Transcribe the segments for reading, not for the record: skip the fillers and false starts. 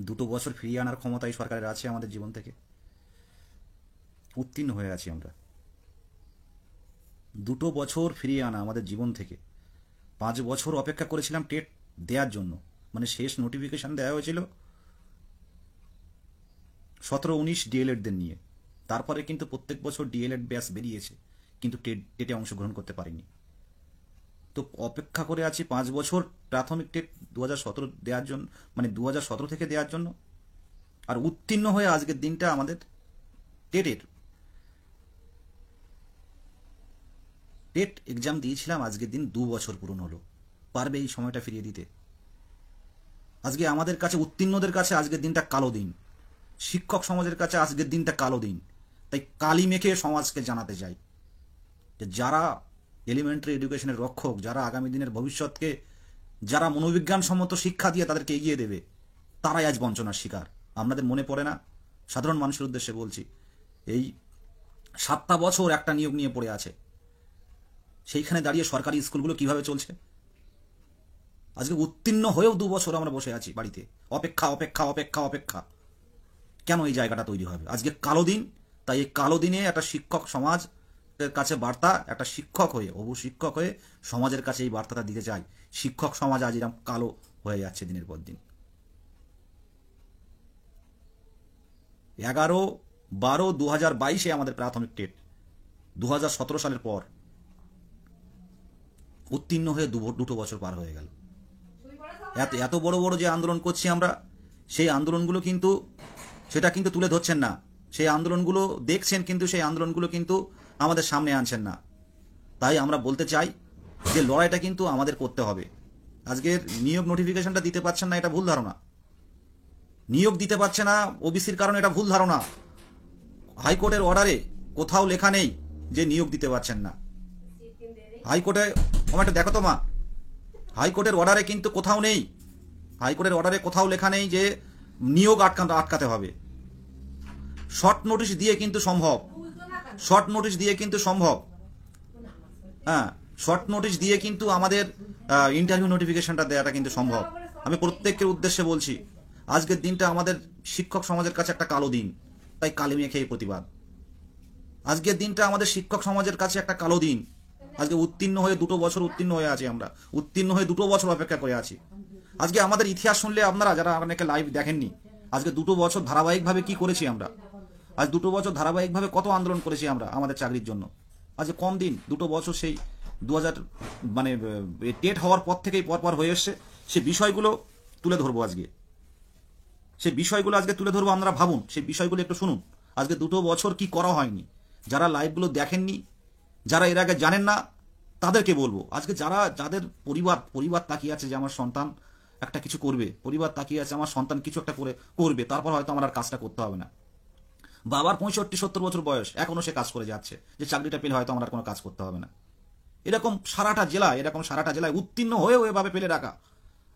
দুটো বছর ফিরিয়ে আনার ক্ষমতা এই সরকারের আছে আমাদের জীবন থেকে। উত্তীর্ণ হয়ে আছি আমরা। দুটো বছর ফিরিয়ে আনা আমাদের জীবন থেকে। 5 বছর অপেক্ষা করেছিলাম টেট দেওয়ার জন্য, মানে শেষ নোটিফিকেশান দেওয়া হয়েছিল 17-19 ডিএলএডদের নিয়ে। তারপরে কিন্তু প্রত্যেক বছর ডিএলএড ব্যাচ বেরিয়েছে, কিন্তু টেটে অংশগ্রহণ করতে পারিনি। তো অপেক্ষা করে আছি 5 বছর প্রাথমিক টেট 2017 দেওয়ার জন্য, মানে 2017 থেকে দেওয়ার জন্য। আর উত্তীর্ণ হয়ে আজকের দিনটা আমাদের টেটের টেট এক্সাম দিয়েছিলাম, আজকের দিন 2 বছর পূরণ হলো। পারবে এই সময়টা ফিরিয়ে দিতে? আজকে আমাদের কাছে, উত্তীর্ণদের কাছে আজকের দিনটা কালো দিন, শিক্ষক সমাজের কাছে আজকের দিনটা কালো দিন। তাই কালি মেখে সমাজকে জানাতে চাই যে যারা এলিমেন্টারি এডুকেশনের রক্ষক, যারা আগামী দিনের ভবিষ্যৎকে, যারা মনোবিজ্ঞানসম্মত শিক্ষা দিয়ে তাদেরকে এগিয়ে দেবে, তারাই আজ বঞ্চনার শিকার। আপনাদের মনে পড়ে না? সাধারণ মানুষের উদ্দেশ্যে বলছি, এই 7টা বছর একটা নিয়োগ নিয়ে পড়ে আছে, সেইখানে দাঁড়িয়ে সরকারি স্কুলগুলো কিভাবে চলছে? আজকে উত্তীর্ণ হয়েও 2 বছর আমরা বসে আছি বাড়িতে, অপেক্ষা অপেক্ষা অপেক্ষা অপেক্ষা। কেন এই জায়গাটা তৈরি হবে? আজকে কালো দিন। তাই এই কালো দিনে একটা শিক্ষক সমাজের কাছে বার্তা, একটা শিক্ষক হয়ে, হবু শিক্ষক হয়ে সমাজের কাছে এই বার্তাটা দিতে চাই। শিক্ষক সমাজ আজ এরকম কালো হয়ে যাচ্ছে দিনের পর দিন। 11-12-2022 আমাদের প্রাথমিক টেট, 2017 সালের পর উত্তীর্ণ হয়ে দুটো বছর পার হয়ে গেল। এত এত বড় বড় যে আন্দোলন করছি আমরা, সেই আন্দোলনগুলো কিন্তু সেটা কিন্তু তুলে ধরছেন না। সেই আন্দোলনগুলো দেখছেন, কিন্তু সেই আন্দোলনগুলো কিন্তু আমাদের সামনে আনছেন না। তাই আমরা বলতে চাই যে লড়াইটা কিন্তু আমাদের করতে হবে। আজকের নিয়োগ নোটিফিকেশনটা দিতে পারছেন না, এটা ভুল ধারণা। নিয়োগ দিতে পারছে না ওবিসির কারণে, এটা ভুল ধারণা। হাইকোর্টের অর্ডারে কোথাও লেখা নেই যে নিয়োগ দিতে পারছেন না। হাইকোর্টে একটা দেখো তো মা, হাইকোর্টের অর্ডারে কিন্তু কোথাও নেই, হাইকোর্টের অর্ডারে কোথাও লেখা নেই যে নিয়োগ আটকাতে হবে। শর্ট নোটিশ দিয়ে কিন্তু সম্ভব, শর্ট নোটিশ দিয়ে কিন্তু সম্ভব। হ্যাঁ, শর্ট নোটিশ দিয়ে কিন্তু আমাদের ইন্টারভিউ নোটিফিকেশনটা দেওয়াটা কিন্তু সম্ভব। আমি প্রত্যেকের উদ্দেশ্যে বলছি, আজকের দিনটা আমাদের শিক্ষক সমাজের কাছে একটা কালো দিন। তাই কালি মেখে এই প্রতিবাদ। আজকের দিনটা আমাদের শিক্ষক সমাজের কাছে একটা কালো দিন। আজকে উত্তীর্ণ হয়ে 2 বছর উত্তীর্ণ হয়ে আছি আমরা, উত্তীর্ণ হয়ে 2 বছর অপেক্ষা করে আছি। আজকে আমাদের ইতিহাস শুনলে আপনারা যারা অনেকে লাইভ দেখেননি, আজকে 2 বছর ধারাবাহিকভাবে কি করেছি আমরা। আজ 2 বছর ধারাবাহিকভাবে কত আন্দোলন করেছি আমরা আমাদের চাকরির জন্য। আজকে কম দিন, 2 বছর সেই 2000 মানে টেট হওয়ার পর থেকেই পরপর হয়ে এসছে। সে বিষয়গুলো তুলে ধরবো আজকে, সেই বিষয়গুলো আজকে তুলে ধরবো। আপনারা ভাবুন, সেই বিষয়গুলো একটু শুনুন। আজকে 2 বছর কি করা হয়নি। যারা লাইভগুলো দেখেননি, যারা এর আগে জানেন না, তাদেরকে বলবো, আজকে যাদের পরিবার তাকিয়ে আছে যে আমার সন্তান একটা কিছু করবে, পরিবার তাকিয়ে আছে আমার সন্তান কিছু একটা করবে, তারপর হয়তো আমার আর কাজটা করতে হবে না। বাবার 65-70 বছর বয়স, এখনো সে কাজ করে যাচ্ছে, যে চাকরিটা পেলে হয়তো আমার আর কোনো কাজ করতে হবে না। এরকম সারাটা জেলায় উত্তীর্ণ হয়েও এভাবে ফেলে রাখা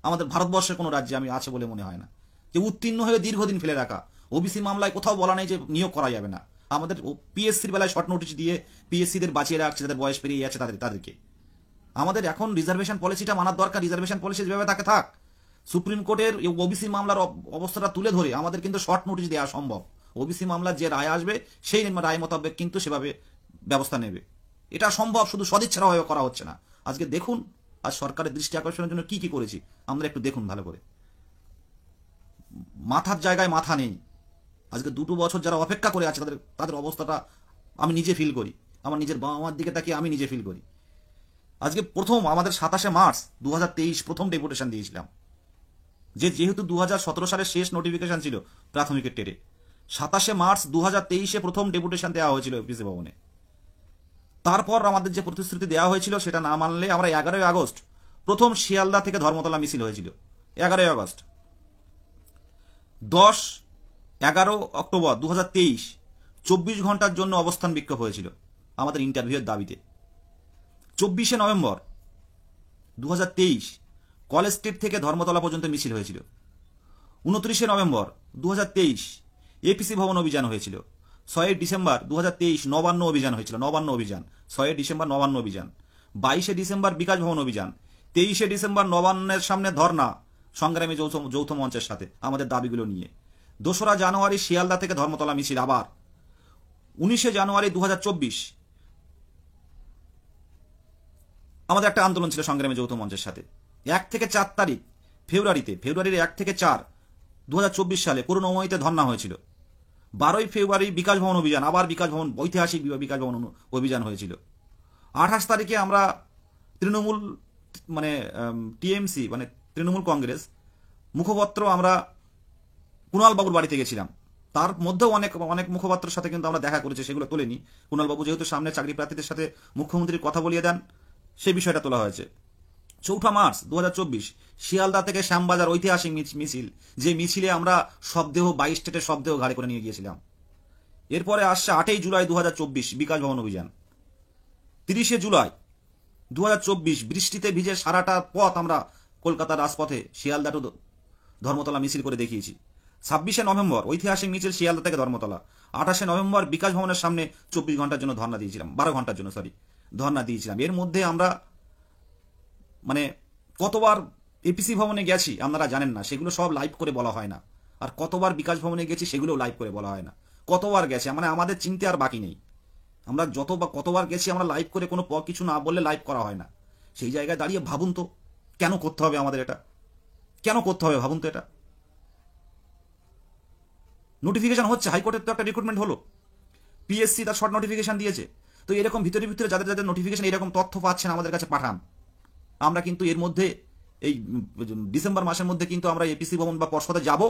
আমাদের ভারতবর্ষের কোনো রাজ্যে আমি আছে বলে মনে হয় না। যে উত্তীর্ণ হয়ে দীর্ঘদিন ফেলে রাখা। ওবিসি মামলায় কোথাও বলা নেই যে নিয়োগ করা যাবে না। আমাদের পিএসসির বেলায় শর্ট নোটিশ দিয়ে পিএসসিদের বাঁচিয়ে রাখছে, যাদের বয়স পেরিয়ে যাচ্ছে তাদেরকে। আমাদের এখন রিজার্ভেশন পলিসিটা মানার দরকার। রিজার্ভেশন পলিসি যেভাবে তাকে থাক, সুপ্রিম কোর্টের ওবিসি মামলার অবস্থাটা তুলে ধরে আমাদের কিন্তু শর্ট নোটিশ দেওয়া সম্ভব। ওবিসি মামলার যে রায় আসবে সেই রায় মোতাবেক কিন্তু সেভাবে ব্যবস্থা নেবে। এটা সম্ভব, শুধু সদিচ্ছাভাবে করা হচ্ছে না। আজকে দেখুন, আজ সরকারের দৃষ্টি আকর্ষণের জন্য কি করেছি আমরা, একটু দেখুন ভালো করে। মাথার জায়গায় মাথা নেই। আজকে 2 বছর যারা অপেক্ষা করে আছে তাদের অবস্থাটা আমি নিজে ফিল করি। আমার নিজের বাবা মার দিকে তাকিয়ে আমি নিজে ফিল করি। আজকে প্রথম আমাদের 27শে মার্চ 2023 প্রথম ডেপুটেশন দিয়েছিলাম, যেহেতু 2017 সালের শেষ নোটিফিকেশন ছিল প্রাথমিকের টেটে। 27শে মার্চ 2023 প্রথম ডেপুটেশন দেওয়া হয়েছিল অফিসে ভবনে। তারপর আমাদের যে প্রতিশ্রুতি দেওয়া হয়েছিল সেটা না মানলে আমরা 11ই আগস্ট প্রথম শিয়ালদা থেকে ধর্মতলা মিছিল হয়েছিল। 11ই আগস্ট, 10-11 অক্টোবর 2023 24 ঘন্টার জন্য অবস্থান বিক্ষোভ হয়েছিল আমাদের ইন্টারভিউয়ের দাবিতে। 24শে নভেম্বর 2023 কলেজ স্ট্রিট থেকে ধর্মতলা পর্যন্ত মিছিল হয়েছিল। 29শে নভেম্বর 2023 এপিসি ভবন অভিযান হয়েছিল। 6ই ডিসেম্বর 2023 নবান্ন অভিযান হয়েছিল, নবান্ন অভিযান। 6ই ডিসেম্বর নবান্ন অভিযান। 22শে ডিসেম্বর বিকাশ ভবন অভিযান। 23শে ডিসেম্বর নবান্নের সামনে ধর্না, সংগ্রামী যৌথ মঞ্চের সাথে আমাদের দাবিগুলো নিয়ে। 2রা জানুয়ারি শিয়ালদা থেকে ধর্মতলা মিছিল। আবার 19শে জানুয়ারি 2024 আমাদের একটা আন্দোলন ছিল সংগ্রামী যৌথ মঞ্চের সাথে। 1 থেকে 4 তারিখ ফেব্রুয়ারির 1 থেকে 4 2024 সালে করুণাময়ীতে ধর্ণা হয়েছিল। 12ই ফেব্রুয়ারি বিকাশ ভবন অভিযান, আবার বিকাশ ভবন, ঐতিহাসিক বিকাশ ভবন অভিযান হয়েছিল। 28 তারিখে আমরা তৃণমূল মানে টিএমসি মানে তৃণমূল কংগ্রেস মুখপত্র আমরা কুণাল বাবুর বাড়িতে গেছিলাম। তার মধ্যেও অনেক মুখপাত্রের সাথে কিন্তু আমরা দেখা করেছি, সেগুলো তোলেনি। কুণাল বাবু যেহেতু সামনে চাকরি প্রার্থীদের সাথে মুখ্যমন্ত্রীর কথা বলিয়ে দেন, সেই বিষয়টা তোলা হয়েছে। 4 মার্চ 2024 শিয়ালদা থেকে শ্যামবাজার ঐতিহাসিক মিছিল, যে মিছিলে আমরা শবদেহ 22 স্টেটের শবদেহ ঘাড়ে করে নিয়ে গিয়েছিলাম। এরপরে আসছে 8ই জুলাই 2024 বিকাশ ভবন অভিযান। 30শে জুলাই 2024 বৃষ্টিতে ভিজে সারাটা পথ আমরা কলকাতার রাজপথে শিয়ালদা টু ধর্মতলা মিছিল করে দেখিয়েছি। 26শে নভেম্বর ঐতিহাসিক মিছিল শিয়ালদা থেকে ধর্মতলা। 28শে নভেম্বর বিকাশ ভবনের সামনে 24 ঘন্টার জন্য ধর্ণা দিয়েছিলাম, 12 ঘন্টার জন্য ধর্ণা দিয়েছিলাম। এর মধ্যে আমরা মানে কতবার এপিসি ভবনে গেছি আপনারা জানেন না, সেগুলো সব লাইভ করে বলা হয় না। আর কতবার বিকাশ ভবনে গেছি সেগুলোও লাইভ করে বলা হয় না। কতবার গেছে মানে আমাদের চিনতে আর বাকি নেই। আমরা কতবার গেছি আমরা লাইভ করে কোনো কিছু না বললে লাইভ করা হয় না। সেই জায়গায় দাঁড়িয়ে ভাবুন তো কেন করতে হবে আমাদের এটা, কেন করতে হবে ভাবুন তো। এটা নোটিফিকেশন হচ্ছে, হাইকোর্টের তো একটা রিক্রুটমেন্ট হলো, পিএসসি তার শর্ট নোটিফিকেশন দিয়েছে। তো এরকম ভিতরে ভিতরে যাদের নোটিফিকেশন এরকম তথ্য পাচ্ছেন আমাদের কাছে পাঠান। আমরা কিন্তু এর মধ্যে এই ডিসেম্বর মাসের মধ্যে কিন্তু আমরা এপিসি ভবন বা পর্ষদে যাব।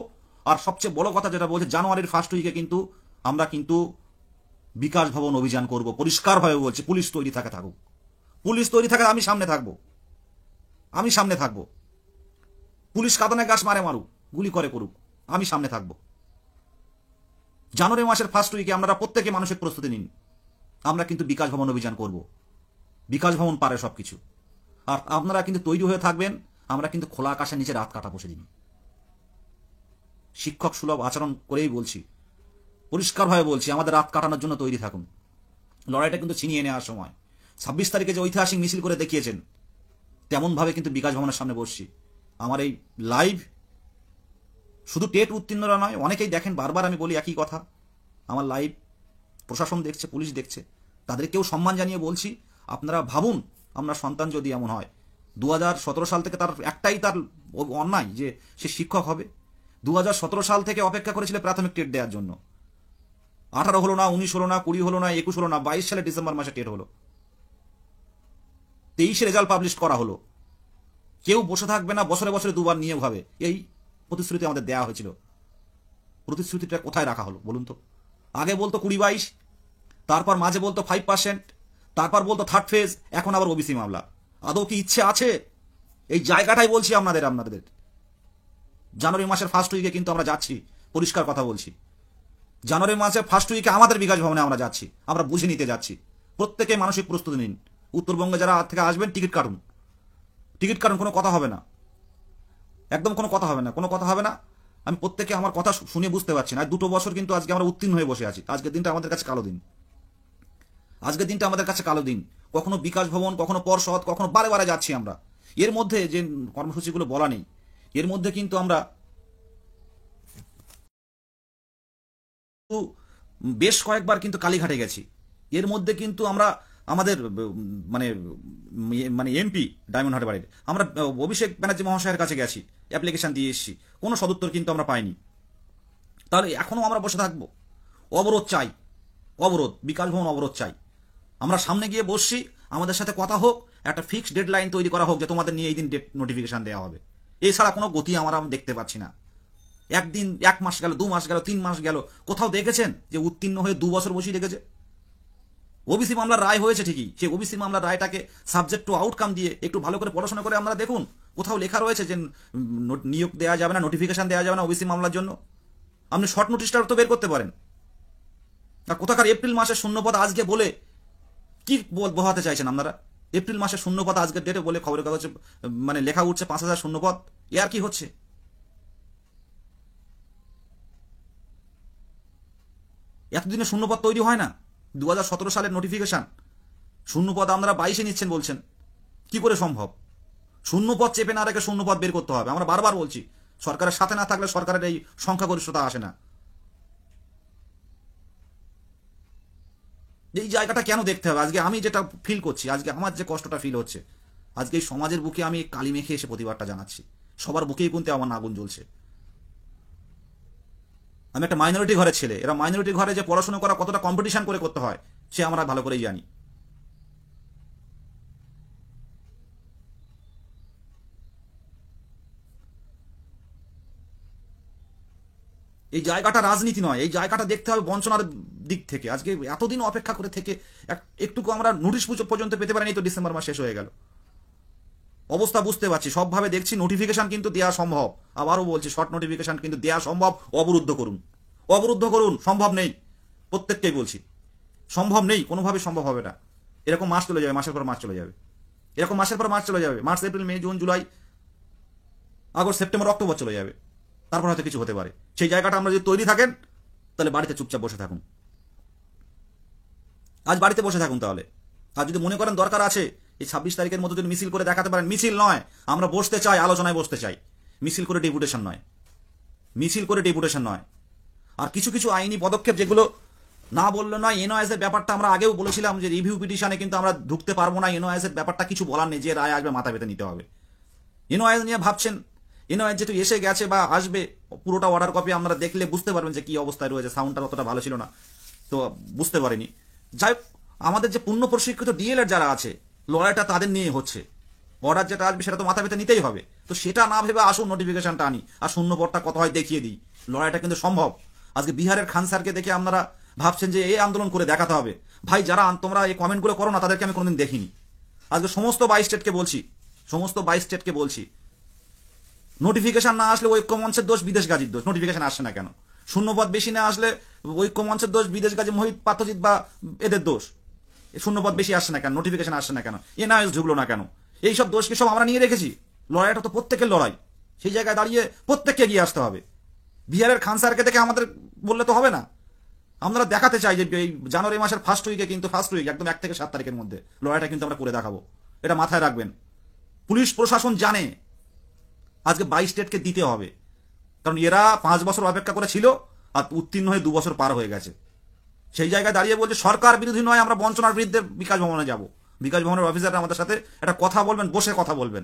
আর সবচেয়ে বড় কথা যেটা বলছে, জানুয়ারির ফার্স্ট উইকে কিন্তু আমরা কিন্তু বিকাশ ভবন অভিযান করব। পরিষ্কারভাবে বলছি, পুলিশ তৈরি থাকুক, পুলিশ তৈরি থাকে, আমি সামনে থাকবো। পুলিশ কাঁদানে গাছ মারুক, গুলি করুক, আমি সামনে থাকবো। জানুয়ারি মাসের ফার্স্ট উইকে আপনারা প্রত্যেকে মানসিক প্রস্তুতি নিন, আমরা কিন্তু বিকাশ ভবন অভিযান করব। বিকাশ ভবন পারে সবকিছু। আর আপনারা কিন্তু তৈরি হয়ে থাকবেন। আমরা কিন্তু খোলা আকাশের নিচে রাত কাটা বসে দিন। শিক্ষক সুলভ আচরণ করেই বলছি, পরিষ্কারভাবে বলছি, আমাদের রাত কাটানোর জন্য তৈরি থাকুন। লড়াইটা কিন্তু ছিনিয়ে নেওয়ার সময়। 26 তারিখে যে ঐতিহাসিক মিছিল করে দেখিয়েছেন, তেমনভাবে কিন্তু বিকাশ ভবনের সামনে বসছি। আমার এই লাইভ শুধু টেট উত্তীর্ণরা নয়, অনেকেই দেখেন, বারবার আমি বলি একই কথা। আমার লাইভ প্রশাসন দেখছে, পুলিশ দেখছে, তাদেরকেও সম্মান জানিয়ে বলছি, আপনারা ভাবুন, আপনার সন্তান যদি এমন হয়, 2017 সাল থেকে তার একটাই তার অন্যায় যে সে শিক্ষক হবে। 2017 সাল থেকে অপেক্ষা করেছিল প্রাথমিক টেট দেওয়ার জন্য। 18 হলো না, 19 হলো না, 20 হলো না, 21 হলো না, 22 সালে ডিসেম্বর মাসে টেট হলো। 23 রেজাল্ট পাবলিশ করা হলো। কেউ বসে থাকবে না, বছরে বছরে দুবার নিয়োগ হবে, এই প্রতিশ্রুতি আমাদের দেওয়া হয়েছিল। প্রতিশ্রুতিটা কোথায় রাখা হলো বলুন তো? আগে বলতো 20-22, তারপর মাঝে বলতো 5%, তারপর বলতো থার্ড ফেজ, এখন আবার ওবিসি মামলা। আদৌ কি ইচ্ছে আছে? এই জায়গাটাই বলছি আপনাদের। জানুয়ারি মাসের ফার্স্ট উইকে কিন্তু আমরা যাচ্ছি, পরিষ্কার কথা বলছি। জানুয়ারি মাসের ফার্স্ট উইকে আমাদের বিকাশ ভবনে আমরা যাচ্ছি, আমরা বুঝে নিতে যাচ্ছি। প্রত্যেকে মানসিক প্রস্তুতি নিন। উত্তরবঙ্গে যারা থেকে আসবেন টিকিট কাটুন, কোনো কথা হবে না, একদম কোনো কথা হবে না। আমি প্রত্যেকে আমার কথা শুনে বুঝতে পারছি না। 2 বছর কিন্তু আজকে আমরা উত্তীর্ণ হয়ে বসে আছি। আজকের দিনটা আমাদের কাছে কালো দিন। কখনো বিকাশ ভবন, কখনো পর্ষদ, কখনো বারে যাচ্ছি আমরা। এর মধ্যে যে কর্মসূচিগুলো বলা নেই, এর মধ্যে কিন্তু আমরা বেশ কয়েকবার কিন্তু কালীঘাটে গেছি। এর মধ্যে কিন্তু আমরা আমাদের মানে এমপি ডায়মন্ড হারবারের বাড়ির আমরা অভিষেক ব্যানার্জি মহাশয়ের কাছে গেছি, অ্যাপ্লিকেশন দিয়ে এসেছি, কোনো সদুত্তর কিন্তু আমরা পাইনি। তাহলে এখনো আমরা বসে থাকবো? অবরোধ চাই, বিকাশ ভবন অবরোধ চাই। আমরা সামনে গিয়ে বসছি, আমাদের সাথে কথা হোক, একটা ফিক্সড ডেডলাইন তৈরি করা হোক যে তোমাদের নিয়ে এই দিন ডেট নোটিফিকেশন দেওয়া হবে। এছাড়া কোনো গতি আমরা দেখতে পাচ্ছি না। একদিন, 1 মাস গেল, 2 মাস গেল, 3 মাস গেল, কোথাও দেখেছেন যে উত্তীর্ণ হয়ে 2 বছর বসিয়ে রেখেছে? ওবিসি মামলার রায় হয়েছে ঠিকই, সেই ওবিসি মামলার রায়টাকে সাবজেক্ট টু আউটকাম দিয়ে একটু ভালো করে পড়াশোনা করে আমরা দেখুন, কোথাও লেখা রয়েছে যে নিয়োগ দেওয়া যাবে না, নোটিফিকেশন দেওয়া যাবে না ওবিসি মামলার জন্য। আপনি শর্ট নোটিশটা তো বের করতে পারেন। আর কোথাকার এপ্রিল মাসের শূন্যপদ আজকে বলে কি বোঝাতে চাইছেন আপনারা? এপ্রিল মাসের শূন্যপদ আজকের ডেটে বলে খবরের কাগজে মানে লেখা উঠছে 5000 শূন্যপদ। এ আর কি হচ্ছে? এতদিনে শূন্যপদ তৈরি হয় না? 2017 সালের নোটিফিকেশন, শূন্যপদ আপনারা 22-এ নিচ্ছেন বলছেন, কি করে সম্ভব? শূন্যপদ চেপে না রেখে শূন্যপদ বের করতে হবে। আমরা বারবার বলছি, সরকারের সাথে না থাকলে সরকারের এই সংখ্যাগরিষ্ঠতা আসে না। এই জায়গাটা কেন দেখতে হবে? আজকে আমি যেটা ফিল করছি, আজকে আমার যে কষ্টটা ফিল হচ্ছে, আজকে এই সমাজের বুকে আমি কালি মেখে এসে প্রতিবাদটা জানাচ্ছি। সবার বুকেই কিন্তু আমার আগুন জ্বলছে। আমি একটা মাইনরিটি ঘরের ছেলে। এরা মাইনরিটি ঘরে যে পড়াশোনা করা কতটা কম্পিটিশন করে করতে হয় সে আমরা ভালো করেই জানি। এই জায়গাটা রাজনীতি নয়, এই জায়গাটা দেখতে হবে বঞ্চনার দিক থেকে। আজকে এতদিন অপেক্ষা করে থেকে একটুকু আমরা নোটিশ পর্যন্ত পেতে পারিনি, তো ডিসেম্বর মাস শেষ হয়ে গেল। অবস্থা বুঝতে পারছি, সবভাবে দেখছি নোটিফিকেশন কিন্তু দেওয়া সম্ভব। আবারও বলছি, শর্ট নোটিফিকেশন কিন্তু দেওয়া সম্ভব। অবরুদ্ধ করুন, অবরুদ্ধ করুন। সম্ভব নেই, প্রত্যেককেই বলছি, সম্ভব নেই, কোনোভাবে সম্ভব হবে না। এরকম মাস চলে যাবে, মাসের পর মাস চলে যাবে, এরকম মাসের পর মাস চলে যাবে। March, April, May, June, July, August, September, October চলে যাবে। তারপর হয়তো কিছু হতে পারে। সেই জায়গাটা আমরা যদি তৈরি থাকেন, তাহলে বাড়িতে চুপচাপ বসে থাকুন। আজ বাড়িতে বসে থাকুন তাহলে। আর যদি মনে করেন দরকার আছে, এই 26 তারিখের মধ্যে যদি মিছিল করে দেখাতে পারেন, মিছিল নয়, আমরা বসতে চাই, আলোচনায় বসতে চাই, মিছিল করে ডেপুটেশন নয়, মিছিল করে ডেপুটেশন নয়। আর কিছু কিছু আইনি পদক্ষেপ যেগুলো না বললে নয়, এনওএস এর ব্যাপারটা আমরা আগেও বলেছিলাম যে রিভিউ পিটিশনে কিন্তু আমরা ঢুকতে পারবো না। এনওএস এর ব্যাপারটা কিছু বলার নেই, যে রায় আসবে মাথা পেতে নিতে হবে। এনওএস নিয়ে ভাবছেন, এনওএস যেহেতু এসে গেছে বা আসবে, পুরোটা অর্ডার কপি আপনারা দেখলে বুঝতে পারবেন যে কি অবস্থায় রয়েছে। সাউন্ডটা অতটা ভালো ছিল না, তো বুঝতে পারিনি। যাই হোক, আমাদের যে পূর্ণ প্রশিক্ষিত ডিএলএড যারা আছে, লড়াইটা তাদের নিয়ে হচ্ছে। অর্ডার যেটা আসবে সেটা তো মাথা পেতে নিতেই হবে। তো সেটা না ভেবে আসুন, নোটিফিকেশনটা আনি আর শূন্য পদটা কত হয় দেখিয়ে দিই। লড়াইটা কিন্তু সম্ভব। আজকে বিহারের খান স্যারকে দেখে আপনারা ভাবছেন যে এই আন্দোলন করে দেখাতে হবে। ভাই, যারা তোমরা এই কমেন্টগুলো করো না, তাদেরকে আমি কোনোদিন দেখিনি। আজকে সমস্ত 22 স্টেটকে বলছি, সমস্ত 22 স্টেটকে বলছি, নোটিফিকেশন না আসলে ঐক্য মঞ্চের দোষ, বিদেশ গাজীর দোষ। নোটিফিকেশন আসছে না কেন? শূন্যপদ বেশি না আসলে ঐক্য মঞ্চের দোষ, বিদেশ গাজী মোহিত পাত্রজিৎ বা এদের দোষ। শূন্যপদ বেশি আসছে না কেন? নোটিফিকেশন আসছে না কেন? এনআইএস ঢুকলো না কেন? এইসব দোষ কি সব আমরা নিয়ে রেখেছি? লড়াইটা তো প্রত্যেকের লড়াই। সেই জায়গায় দাঁড়িয়ে প্রত্যেককে এগিয়ে আসতে হবে। বিহারের খান স্যারকে দেখে আমাদের বললে তো হবে না। আমরা দেখাতে চাই যে এই জানুয়ারি মাসের ফার্স্ট উইকে, কিন্তু ফার্স্ট উইক একদম 1 থেকে 7 তারিখের মধ্যে লড়াইটা কিন্তু আমরা করে দেখাবো। এটা মাথায় রাখবেন। পুলিশ প্রশাসন জানে আজকে 22 স্টেটকে দিতে হবে, কারণ এরা 5 বছর অপেক্ষা করে ছিল আর উত্তীর্ণ হয়ে 2 বছর পার হয়ে গেছে। সেই জায়গায় দাঁড়িয়ে বলছে সরকার বিরোধী নয়, আমরা বঞ্চনার বিরুদ্ধে বিকাশ ভবনে যাব। বিকাশ ভবনের অফিসাররা আমাদের সাথে একটা কথা বলবেন, বসে কথা বলবেন।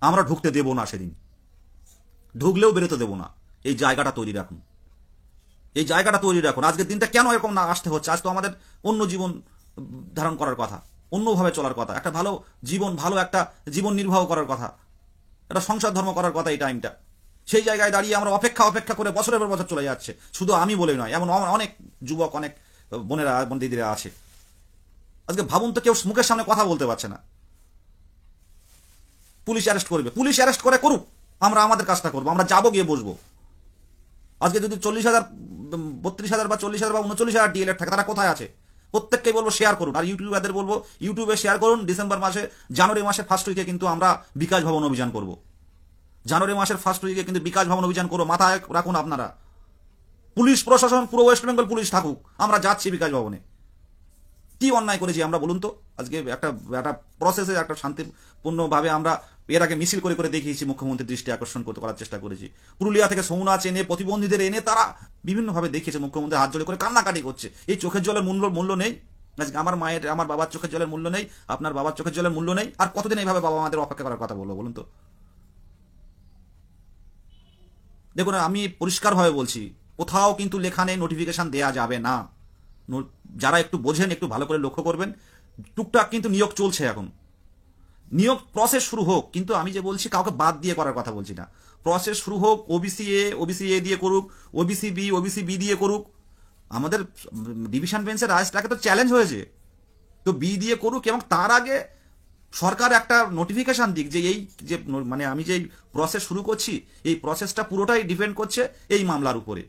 আমরা ঢুকতে দেব না, সেদিন ঢুকলেও বেরোতে দেব না। এই জায়গাটা তৈরি রাখুন, এই জায়গাটা তৈরি রাখুন। আজকের দিনটা কেন এরকম না আসতে হচ্ছে? আজ তো আমাদের অন্য জীবন ধারণ করার কথা, অন্যভাবে চলার কথা, একটা ভালো জীবন, ভালো একটা জীবন নির্বাহ করার কথা, একটা সংসার ধর্ম করার কথা এই টাইমটা। সেই জায়গায় দাঁড়িয়ে আমরা অপেক্ষা করে বছরের পর বছর চলে যাচ্ছে। শুধু আমি বলে নয়, এমন অনেক যুবক, অনেক বোনেরা, দিদিরা আছে। আজকে ভাবুন তো, কেউ মুখের সামনে কথা বলতে পারছে না। পুলিশ অ্যারেস্ট করবে, পুলিশ অ্যারেস্ট করে করুক, আমরা আমাদের কাজটা করবো, আমরা যাবো, গিয়ে বসবো। আজকে যদি 40,000, 32,000 বা 40,000 বা 39,000 ডিএলএড থাকে, তারা কোথায় আছে? প্রত্যেককেই বলবো শেয়ার করুন। আর ইউটিউবারদের বলবো ইউটিউবে শেয়ার করুন। ডিসেম্বর মাসে, জানুয়ারি মাসে ফার্স্ট উইকে কিন্তু আমরা বিকাশ ভবন অভিযান করব। জানুয়ারি মাসের ফার্স্ট উইকে কিন্তু বিকাশ ভবন অভিযান করবো। মাথায় রাখুন আপনারা, পুলিশ প্রশাসন, পুরো ওয়েস্ট বেঙ্গল পুলিশ থাকুক, আমরা যাচ্ছি বিকাশ ভবনে। কি অন্যায় করেছি আমরা বলুন তো? আজকে একটা একটা প্রসেসে, একটা শান্তিপূর্ণভাবে আমরা এর আগে মিছিল করে করে দেখিয়েছি, মুখ্যমন্ত্রীর দৃষ্টি আকর্ষণ করতে করার চেষ্টা করেছি। পুরুলিয়া থেকে সৌনাচ এনে, প্রতিবন্ধীদের এনে তারা বিভিন্নভাবে দেখিয়েছে। মুখ্যমন্ত্রী হাত জোড়ে করে কান্নাকাটি করছে। এই চোখের জলের মূল্য নেই? আজকে আমার মায়ের, আমার বাবার চোখের জলের মূল্য নেই? আপনার বাবার চোখের জলের মূল্য নেই? আর কতদিন এইভাবে বাবা মাদের অপেক্ষা করার কথা বলবো বলুন তো? দেখুন, আমি পরিষ্কারভাবে বলছি, কোথাও কিন্তু লেখা নেই নোটিফিকেশন দেয়া যাবে না। যারা একটু বোঝেন, একটু ভালো করে লক্ষ্য করবেন। টুকটাক কিন্তু নিয়োগ চলছে এখন, নিয়োগ প্রসেস শুরু হোক। কিন্তু আমি যে বলছি, কাউকে বাদ দিয়ে করার কথা বলছি না। প্রসেস শুরু হোক, ওবিসি এ দিয়ে করুক, ওবিসি বি দিয়ে করুক। আমাদের ডিভিশন বেঞ্চের রাজটাকে তো চ্যালেঞ্জ হয়েছে, তো বি দিয়ে করুক। এবং তার আগে সরকার একটা নোটিফিকেশন দিক যে এই যে, মানে আমি যে প্রসেস শুরু করছি, এই প্রসেসটা পুরোটাই ডিপেন্ড করছে এই মামলার উপরে,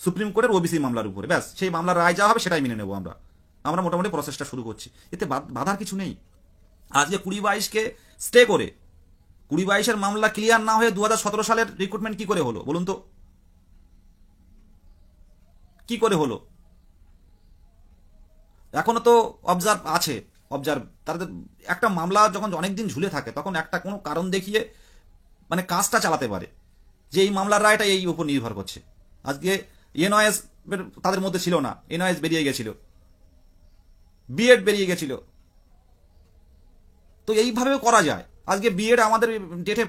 সুপ্রিম কোর্টের ওবিসি মামলার উপরে। ব্যাস, সেই মামলার রায় যা হবে সেটাই মেনে নেবো আমরা। আমরা মোটামুটি প্রসেসটা শুরু করছি, এতে বাধার কিছু নেই। আজকে 20-22কে স্টে করে, 20-22-এর মামলা ক্লিয়ার না হয়ে 2017 সালের রিক্রুটমেন্ট কি করে হলো বলুন তো? কি করে হলো? এখনো তো অবজার্ভ আছে, অবজার্ভ, তাদের একটা মামলা যখন অনেকদিন ঝুলে থাকে তখন একটা কোনো কারণ দেখিয়ে মানে কাজটা চালাতে পারে যে এই মামলার রায়টা এই উপর নির্ভর করছে। আজকে এনওএস তাদের মধ্যে ছিল না, এনওএস বেরিয়ে গেছিল, বিএড বেরিয়ে গেছিল, তো এইভাবেও করা যায়। আজকে বিএড আমাদের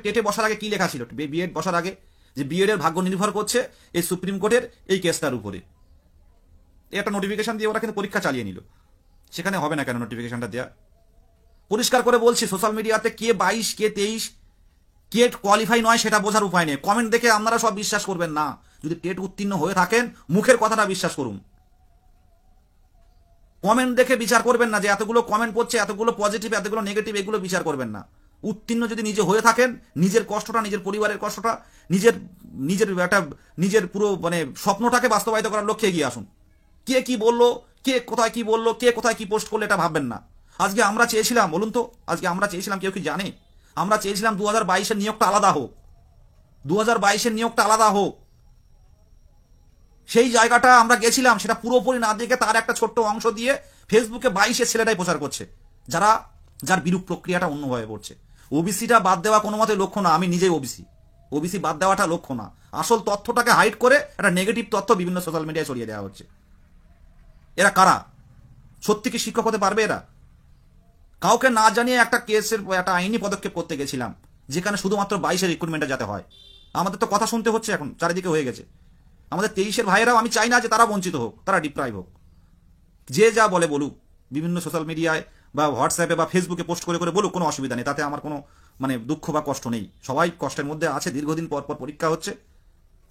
টেটে বসার আগে কি লেখা ছিল, বিএড বসার আগে যে বিএড এর ভাগ্য নির্ভর করছে এই সুপ্রিম কোর্টের এই কেসটার উপরে। একটা নোটিফিকেশন দিয়ে ওরা কিন্তু পরীক্ষা চালিয়ে নিল, সেখানে হবে না কেন নোটিফিকেশনটা দেয়া? পরিষ্কার করে বলছি, সোশ্যাল মিডিয়াতে কে 22 কে 23 কে কোয়ালিফাই নয় সেটা বোঝার উপায় নেই। কমেন্ট দেখে আপনারা সব বিশ্বাস করবেন না। যদি টেট উত্তীর্ণ হয়ে থাকেন মুখের কথাটা বিশ্বাস করুন, কমেন্ট দেখে বিচার করবেন না যে এতগুলো কমেন্ট পড়ছে, এতগুলো পজিটিভ, এতগুলো নেগেটিভ, এগুলো বিচার করবেন না। উত্তীর্ণ যদি নিজে হয়ে থাকেন, নিজের কষ্টটা, নিজের পরিবারের কষ্টটা, নিজের নিজের একটা নিজের পুরো মানে স্বপ্নটাকে বাস্তবায়িত করার লক্ষ্যে এগিয়ে আসুন। কে কি বললো, কে কোথায় কি বললো, কে কোথায় কি পোস্ট করলো, এটা ভাববেন না। আজকে আমরা চেয়েছিলাম, বলুন তো, আজকে আমরা চেয়েছিলাম, কেউ কি জানে? আমরা চেয়েছিলাম 2022-এর নিয়োগটা আলাদা হোক, 2022-এর নিয়োগটা আলাদা হোক। সেই জায়গাটা আমরা গেছিলাম, সেটা পুরোপুরি না দেখে তার একটা ছোট্ট অংশ দিয়ে ফেসবুকে 22-এর ছেলেটাই প্রচার করছে, যার বিরূপ প্রক্রিয়াটা অন্যভাবে পড়ছে। ওবিসিটা বাদ দেওয়া কোনো মতে লক্ষ্য না, আমি নিজেই ওবিসি বাদ দেওয়াটা লক্ষ্য না। আসল তথ্যটাকে হাইড করে একটা নেগেটিভ তথ্য বিভিন্ন সোশ্যাল মিডিয়ায় ছড়িয়ে দেওয়া হচ্ছে। এরা কারা? সত্যি কি শিক্ষক হতে পারবে এরা? কাউকে না জানিয়ে একটা কেসের একটা আইনি পদক্ষেপ করতে গেছিলাম, যেখানে শুধুমাত্র 22-এর রিক্রুটমেন্টে যেতে হয়। আমাদের তো কথা শুনতে হচ্ছে, এখন চারিদিকে হয়ে গেছে। আমাদের 23-এর ভাইয়েরাও, আমি চাই না যে তারা বঞ্চিত হোক, তারা ডিপ্রাইভ হোক। যে যা বলে বলুক, বিভিন্ন সোশ্যাল মিডিয়ায় বা হোয়াটসঅ্যাপে বা ফেসবুকে পোস্ট করে করে বলুক, কোনো অসুবিধা নেই, তাতে আমার কোনো মানে দুঃখ বা কষ্ট নেই। সবাই কষ্টের মধ্যে আছে, দীর্ঘদিন পর পর পরীক্ষা হচ্ছে।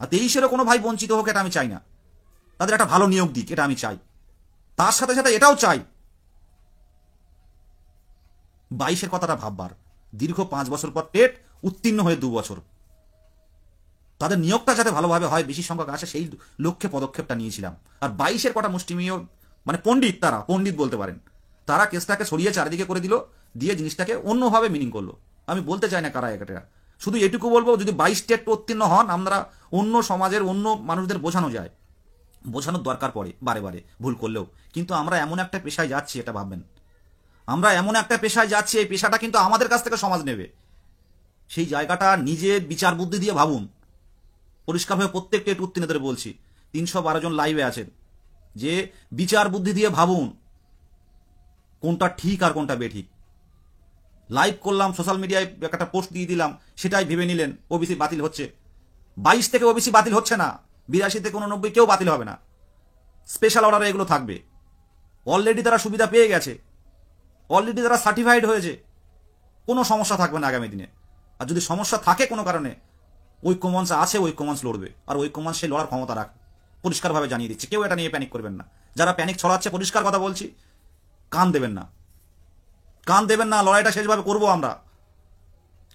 আর 23-এরও কোনো ভাই বঞ্চিত হোক, এটা আমি চাই না। তাদের একটা ভালো নিয়োগ দিক, এটা আমি চাই। তার সাথে সাথে এটাও চাই 22-এর কথাটা ভাববার। দীর্ঘ 5 বছর পর টেট উত্তীর্ণ হয়ে 2 বছর, তাদের নিয়োগটা যাতে ভালোভাবে হয়, বেশি সংখ্যক আসে, সেই লক্ষ্যে পদক্ষেপটা নিয়েছিলাম। আর 22-এর কটা মুষ্টিমেয় মানে পণ্ডিত, তারা পণ্ডিত বলতে পারেন, তারা কেসটাকে ছড়িয়ে চারিদিকে করে দিল, দিয়ে জিনিসটাকে অন্যভাবে মিনিং করলো। আমি বলতে চাই না কারা এটা, শুধু এটুকু বলবো, যদি 22 টেট উত্তীর্ণ হন, আমরা অন্য সমাজের অন্য মানুষদের বোঝানো যায়, বোঝানোর দরকার পড়ে বারে বারে ভুল করলেও। কিন্তু আমরা এমন একটা পেশায় যাচ্ছি, এটা ভাববেন, আমরা এমন একটা পেশায় যাচ্ছি, এই পেশাটা কিন্তু আমাদের কাছ থেকে সমাজ নেবে। সেই জায়গাটা নিজের বিচার বুদ্ধি দিয়ে ভাবুন। পরিষ্কারভাবে প্রত্যেক টেট উত্তীর্ণদের বলছি, 312 জন লাইভে আছেন, যে বিচার বুদ্ধি দিয়ে ভাবুন কোনটা ঠিক আর কোনটা বেঠিক। লাইভ করলাম, সোশ্যাল মিডিয়ায় একটা পোস্ট দিয়ে দিলাম, সেটাই ভেবে নিলেন ওবিসি বাতিল হচ্ছে। 22 থেকে ওবিসি বাতিল হচ্ছে না, 82 থেকে 89 কেউ বাতিল হবে না। স্পেশাল অর্ডারে এগুলো থাকবে। অলরেডি তারা সুবিধা পেয়ে গেছে, অলরেডি তারা সার্টিফাইড হয়েছে, কোনো সমস্যা থাকবে না আগামী দিনে। আর যদি সমস্যা থাকে কোনো কারণে, ঐক্যমঞ্চ আছে, ঐক্যমঞ্চ লড়বে, আর ঐক্যমঞ্চ সেই লড়ার ক্ষমতা রাখে। পরিষ্কারভাবে জানিয়ে দিচ্ছে, কেউ এটা নিয়ে প্যানিক করবেন না। যারা প্যানিক ছড়াচ্ছে, পরিষ্কার কথা বলছি, কান দেবেন না, কান দেবেন না। লড়াইটা শেষভাবে করবো আমরা,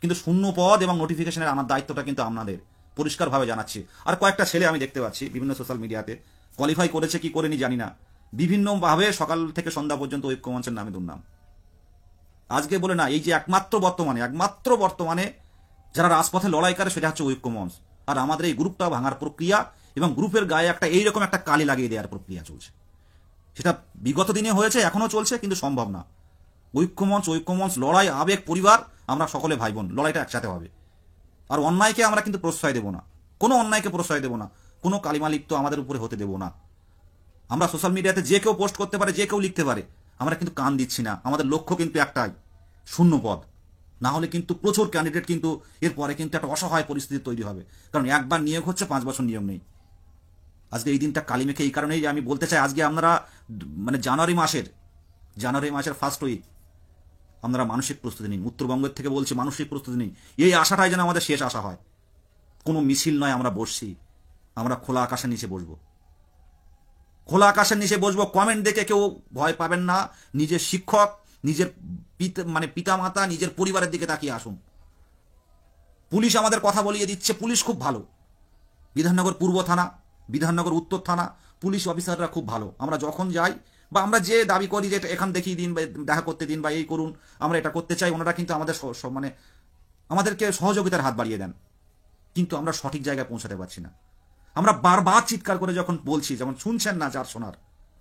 কিন্তু শূন্য পদ এবং নোটিফিকেশনের আনার দায়িত্বটা কিন্তু আপনাদের, পরিষ্কারভাবে জানাচ্ছি। আর কয়েকটা ছেলে আমি দেখতে পাচ্ছি বিভিন্ন সোশ্যাল মিডিয়াতে, কোয়ালিফাই করেছে কি করেনি জানি না, বিভিন্নভাবে সকাল থেকে সন্ধ্যা পর্যন্ত ঐক্যমঞ্চের নামে দুর্নাম। আজকে বলে না, এই যে একমাত্র বর্তমানে যারা রাজপথে লড়াই করে, সেটা হচ্ছে ঐক্যমঞ্চ। আর আমাদের এই গ্রুপটা ভাঙার প্রক্রিয়া এবং গ্রুপের গায়ে একটা এইরকম একটা কালি লাগিয়ে দেওয়ার প্রক্রিয়া চলছে। সেটা বিগত দিনে হয়েছে, এখনো চলছে, কিন্তু সম্ভব না। ঐক্যমঞ্চ লড়াই, আবেগ, পরিবার, আমরা সকলে ভাই বোন, লড়াইটা একসাথে হবে। আর অন্যায়কে আমরা কিন্তু প্রশ্রয় দেব না, কোনো অন্যায়কে প্রশ্রয় দেব না, কোনো কালিমালিপ্ত আমাদের উপরে হতে দেব না। আমরা সোশ্যাল মিডিয়াতে যে কেউ পোস্ট করতে পারে, যে কেউ লিখতে পারে, আমরা কিন্তু কান দিচ্ছি না। আমাদের লক্ষ্য কিন্তু একটাই, শূন্য পদ। না হলে কিন্তু প্রচুর ক্যান্ডিডেট, কিন্তু এরপরে কিন্তু একটা অসহায় পরিস্থিতি তৈরি হবে। কারণ একবার নিয়োগ হচ্ছে, 5 বছর নিয়োগ নেই। আজকে এই দিনটা কালি মেখে এই কারণেই আমি বলতে চাই, আজকে আমরা মানে জানুয়ারি মাসের ফার্স্ট উইক, আপনারা মানসিক প্রস্তুতি নিন। উত্তরবঙ্গের থেকে বলছি, মানসিক প্রস্তুতি নিন। এই আশাটাই যেন আমাদের শেষ আশা হয়। কোনো মিছিল নয়, আমরা বসছি, আমরা খোলা আকাশের নিচে বসবো, খোলা আকাশের নিচে বসবো। কমেন্ট দেখে কেউ ভয় পাবেন না। নিজের শিক্ষক, নিজের পিতামাতা, নিজের পরিবারের দিকে তাকিয়ে আসুন। পুলিশ আমাদের কথা বলিয়ে দিচ্ছে, পুলিশ খুব ভালো। বিধাননগর পূর্ব থানা, বিধাননগর উত্তর থানা, পুলিশ অফিসাররা খুব ভালো। আমরা যখন যাই বা আমরা যে দাবি করি যে এখান দেখিয়ে দিন বা দেখা করতে দিন বা এই করুন, আমরা এটা করতে চাই, ওনারা কিন্তু আমাদের মানে আমাদেরকে সহযোগিতার হাত বাড়িয়ে দেন। কিন্তু আমরা সঠিক জায়গায় পৌঁছাতে পারছি না। আমরা বারবার চিৎকার করে যখন বলছি, যখন শুনছেন না, যার শোনার,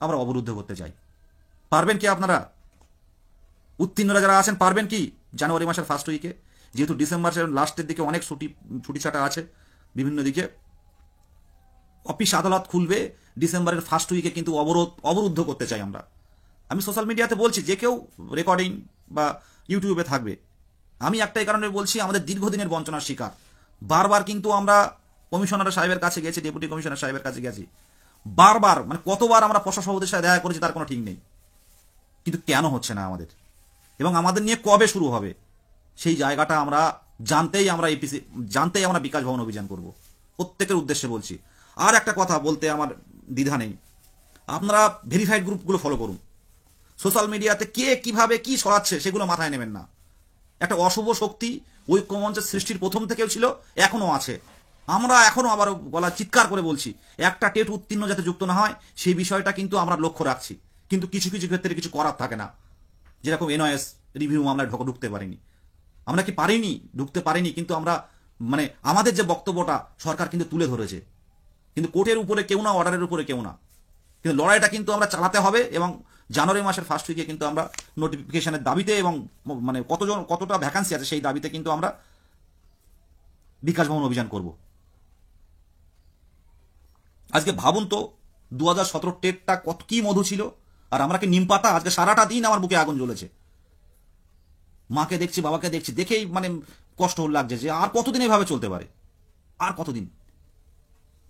আমরা অবরুদ্ধ করতে চাই। পারবেন কি আপনারা? উত্তীর্ণরা যারা আছেন পারবেন কি জানুয়ারি মাসের ফার্স্ট উইকে, যেহেতু ডিসেম্বরের লাস্টের দিকে অনেক ছুটি ছাটা আছে বিভিন্ন দিকে, অফিস আদালত খুলবে, ডিসেম্বরের ফার্স্ট উইকে কিন্তু অবরুদ্ধ করতে চাই আমরা। আমি সোশ্যাল মিডিয়াতে বলছি, যে কেউ রেকর্ডিং বা ইউটিউবে থাকবে, আমি একটাই কারণে বলছি, আমাদের দীর্ঘদিনের বঞ্চনার শিকার। বারবার কিন্তু আমরা কমিশনার সাহেবের কাছে গেছি, ডেপুটি কমিশনার সাহেবের কাছে গেছি, বারবার, মানে কতবার আমরা প্রশাসকের সাথে দেখা করেছি তার কোনো ঠিক নেই। কিন্তু কেন হচ্ছে না আমাদের, এবং আমাদের নিয়ে কবে শুরু হবে সেই জায়গাটা আমরা জানতেই আমরা বিকাশ ভবন অভিযান করব, প্রত্যেকের উদ্দেশ্যে বলছি। আর একটা কথা বলতে আমার দ্বিধা নেই, আপনারা ভেরিফাইড গ্রুপগুলো ফলো করুন। সোশ্যাল মিডিয়াতে কে কিভাবে কি ছড়াচ্ছে সেগুলো মাথায় নেবেন না। একটা অশুভ শক্তি ঐক্যমঞ্চের সৃষ্টির প্রথম থেকেও ছিল, এখনো আছে। আমরা এখনো আবার গলা চিৎকার করে বলছি, একটা টেট উত্তীর্ণ যাতে যুক্ত না হয় সেই বিষয়টা কিন্তু আমরা লক্ষ্য রাখছি, কিন্তু কিছু কিছু ক্ষেত্রে কিছু করার থাকে না। যেরকম এনওএস রিভিউ মামলায় ঢুকতে পারিনি, আমরা কি পারিনি, ঢুকতে পারিনি, কিন্তু আমরা মানে আমাদের যে বক্তব্যটা সরকার কিন্তু তুলে ধরেছে, কিন্তু কোর্টের উপরে কেউ না, অর্ডারের উপরে কেউ না, কিন্তু লড়াইটা কিন্তু আমরা চালাতে হবে। এবং জানুয়ারি মাসের ফার্স্ট উইকে কিন্তু আমরা নোটিফিকেশনের দাবিতে এবং মানে কতটা ভ্যাকান্সি আছে সেই দাবিতে কিন্তু আমরা বিকাশ ভবন অভিযান করব। আজকে ভাবুন তো 2017 টেটটা কত কি মধু ছিল, আর আমরা কি নিম পাতা? আজকে সারাটা দিন আমার বুকে আগুন জ্বলেছে, মাকে দেখছি, বাবাকে দেখছি, দেখেই মানে কষ্ট লাগছে যে আর কতদিন এভাবে চলতে পারে, আর কতদিন?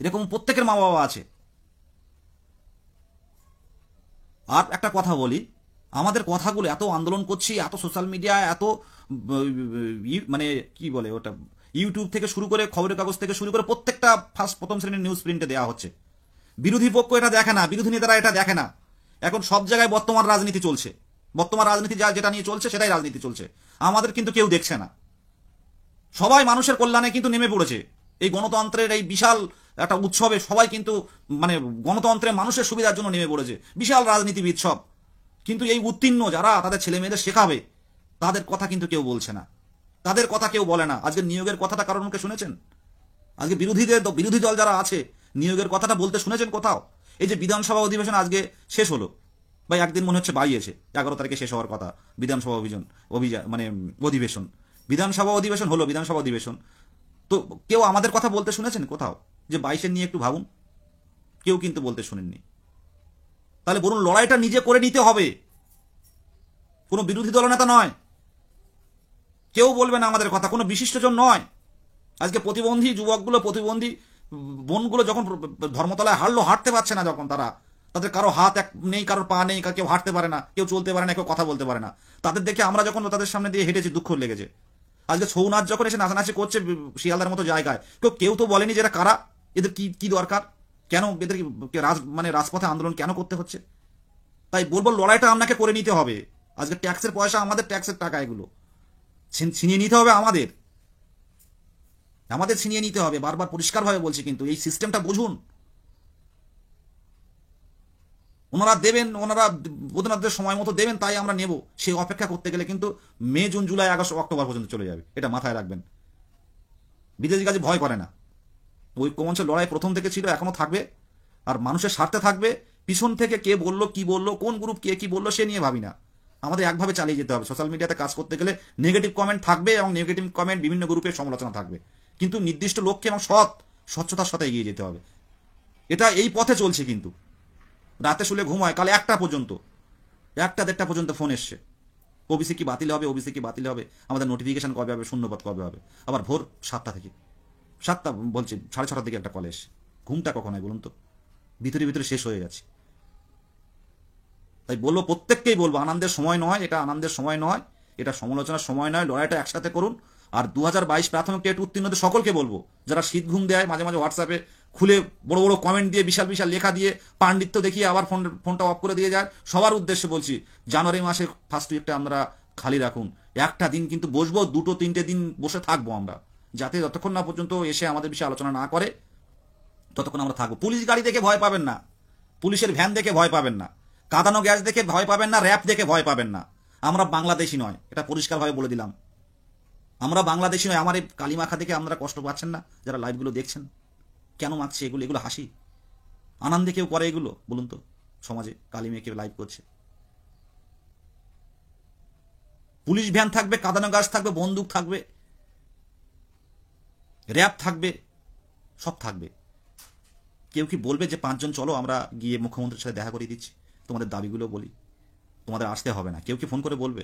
এরকম প্রত্যেকের মা বাবা আছে। আর একটা কথা বলি, আমাদের কথাগুলো এত আন্দোলন করছি, এত সোশ্যাল মিডিয়া, এত মানে কি বলে ওটা, ইউটিউব থেকে শুরু করে খবরের কাগজ থেকে শুরু করে প্রত্যেকটা প্রথম শ্রেণীর নিউজ প্রিন্টে দেওয়া হচ্ছে। বিরোধী পক্ষ এটা দেখে না, বিরোধী নেতারা এটা দেখে না। এখন সব জায়গায় বর্তমান রাজনীতি চলছে, বর্তমান রাজনীতি যেটা নিয়ে চলছে সেটাই রাজনীতি চলছে, আমাদের কিন্তু কেউ দেখছে না। সবাই মানুষের কল্যাণে কিন্তু নেমে পড়েছে। এই গণতন্ত্রের এই বিশাল একটা উৎসবে সবাই কিন্তু মানে গণতন্ত্রে মানুষের সুবিধার জন্য নেমে পড়েছে, বিশাল রাজনীতিবিদ সব। কিন্তু এই উত্তীর্ণ যারা তাদের ছেলে মেয়েদের শেখাবে, তাদের কথা কিন্তু কেউ বলছে না, তাদের কথা কেউ বলে না। আজকে নিয়োগের কথাটা কারোর মুখে শুনেছেন? আজকে বিরোধী দল যারা আছে নিয়োগের কথাটা বলতে শুনেছেন কোথাও? এই যে বিধানসভা অধিবেশন আজকে শেষ হলো, বা একদিন মনে হচ্ছে বাড়িয়েছে, 11 তারিখে শেষ হওয়ার কথা বিধানসভা মানে অধিবেশন, বিধানসভা অধিবেশন হলো, বিধানসভা অধিবেশন। তো কেউ আমাদের কথা বলতে শুনেছেন কোথাও যে 22-এর নিয়ে একটু ভাবুন? কেউ কিন্তু বলতে শুনেননি। তাহলে বলুন, লড়াইটা নিজে করে নিতে হবে, কোনো বিরোধী দলনেতা নয়, কেউ বলবে না আমাদের কথা, কোনো বিশিষ্টজন নয়। আজকে প্রতিবন্ধী যুবকগুলো, প্রতিবন্ধী বোনগুলো যখন ধর্মতলায় হাঁটতে পারছে না, যখন তাদের কারো হাত নেই, কারোর পা নেই, কেউ হাঁটতে পারে না, কেউ চলতে পারে না, কেউ কথা বলতে পারে না, তাদের দেখে আমরা যখন তাদের সামনে দিয়ে হেঁটেছি দুঃখ লেগেছে। আজকে ছৌ নাচ যখন এসে নাচানাচি করছে শিয়ালদার মতো জায়গায়, কেউ তো বলেনি যে এরা কারা, এদের কি দরকার, কেন এদের মানে রাজপথে আন্দোলন কেন করতে হচ্ছে? তাই বলবো, লড়াইটা আপনাকে করে নিতে হবে। আজকে ট্যাক্সের পয়সা, আমাদের ট্যাক্সের টাকা, এগুলো ছিনিয়ে নিতে হবে, আমাদের ছিনিয়ে নিতে হবে। বারবার পরিষ্কারভাবে বলছি, কিন্তু এই সিস্টেমটা বুঝুন। ওনারা দেবেন, ওনাদের সময় মতো দেবেন, তাই আমরা নেব। সেই অপেক্ষা করতে গেলে কিন্তু মে, জুন, জুলাই, আগস্ট, অক্টোবর পর্যন্ত চলে যাবে, এটা মাথায় রাখবেন। বিদেশি কাজে ভয় করে না। ঐক্যমঞ্চের লড়াই প্রথম থেকে ছিল, এখনো থাকবে, আর মানুষের স্বার্থে থাকবে। পিছন থেকে কে বললো, কি বললো, কোন গ্রুপ কে কি বললো সে নিয়ে ভাবি না, আমাদের একভাবে চালিয়ে যেতে হবে। সোশ্যাল মিডিয়াতে কাজ করতে গেলে নেগেটিভ কমেন্ট থাকবে, এবং নেগেটিভ কমেন্ট বিভিন্ন গ্রুপের সমালোচনা থাকবে, কিন্তু নির্দিষ্ট লক্ষ্যে এবং স্বচ্ছতার সাথে এগিয়ে যেতে হবে। এটা এই পথে চলছে। কিন্তু রাতে শুলে ঘুম হয়, কাল 1টা পর্যন্ত, 1টা-1:30 পর্যন্ত ফোন এসছে, ওবিসি কি বাতিল হবে, ওবিসি কি বাতিল হবে, আমাদের নোটিফিকেশন কবে হবে, শূন্যপদ কবে হবে। আবার ভোর 7টা থেকে 7টা বলছি 6:30 দিকে একটা কল এসছে। ঘুমটা কখন হয় বলুন তো? ভিতরে শেষ হয়ে যাচ্ছে। তাই বলবো, প্রত্যেককেই বলবো, আনন্দের সময় নয় এটা, আনন্দের সময় নয় এটা, সমালোচনার সময় নয়। লড়াইটা একসাথে করুন। আর 2022 প্রাথমিক টেট উত্তীর্ণদের সকলকে বলবো, যারা শীত ঘুম দেয়, মাঝে মাঝে হোয়াটসঅ্যাপে খুলে বড় বড় কমেন্ট দিয়ে, বিশাল বিশাল লেখা দিয়ে, পাণ্ডিত্য দেখিয়ে আবার ফোনটা অফ করে দিয়ে যায়, সবার উদ্দেশ্যে বলছি, জানুয়ারি মাসে ফার্স্ট উইকটা আমরা খালি রাখুন। একটা দিন কিন্তু বসবো, 2-3টে দিন বসে থাকবো আমরা, যাতে যতক্ষণ না পর্যন্ত এসে আমাদের বিষয়ে আলোচনা না করে ততক্ষণ আমরা থাকবো। পুলিশ গাড়ি দেখে ভয় পাবেন না, পুলিশের ভ্যান দেখে ভয় পাবেন না, কাঁদানো গ্যাস দেখে ভয় পাবেন না, র্যাপ দেখে ভয় পাবেন না। আমরা বাংলাদেশি নয়, এটা পরিষ্কারভাবে বলে দিলাম। আমরা বাংলাদেশি নয়। আমার এই কালিমাখা দেখে আপনারা কষ্ট পাচ্ছেন না যারা লাইভগুলো দেখছেন? কেন মাখছে এগুলো হাসি? আনন্দে কেউ করে এগুলো বলুন তো? সমাজে কালি মেয়ে কেউ লাইভ করছে, পুলিশ ভ্যান থাকবে, কাঁদানো গাছ থাকবে, বন্দুক থাকবে, র্যাব থাকবে, সব থাকবে। কেউ কি বলবে যে 5 জন চলো আমরা গিয়ে মুখ্যমন্ত্রীর সাথে দেখা করে দিচ্ছি, তোমাদের দাবিগুলো বলি, তোমাদের আসতে হবে না? কেউ কি ফোন করে বলবে?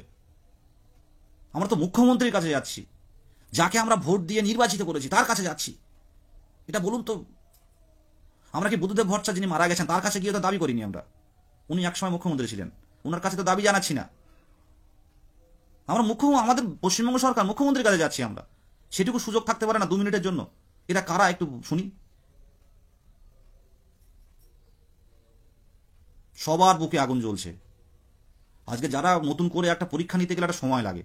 আমরা তো মুখ্যমন্ত্রীর কাছে যাচ্ছি, যাকে আমরা ভোট দিয়ে নির্বাচিত করেছি তার কাছে যাচ্ছি। এটা বলুন তো, আমরা কি বুদ্ধদেব ভট্টাচার্য যিনি মারা গেছেন তার কাছে গিয়ে তো দাবি করিনি আমরা? উনি একসময় মুখ্যমন্ত্রী ছিলেন, ওনার কাছে তো দাবি জানাচ্ছি না। আমরা আমাদের পশ্চিমবঙ্গ সরকার মুখ্যমন্ত্রীর কাছে যাচ্ছি আমরা। সেটুকু সুযোগ থাকতে পারে না 2 মিনিটের জন্য? এটা কারা একটু শুনি। সবার বুকে আগুন জ্বলছে। আজকে যারা নতুন করে একটা পরীক্ষা নিতে গেলে একটা সময় লাগে,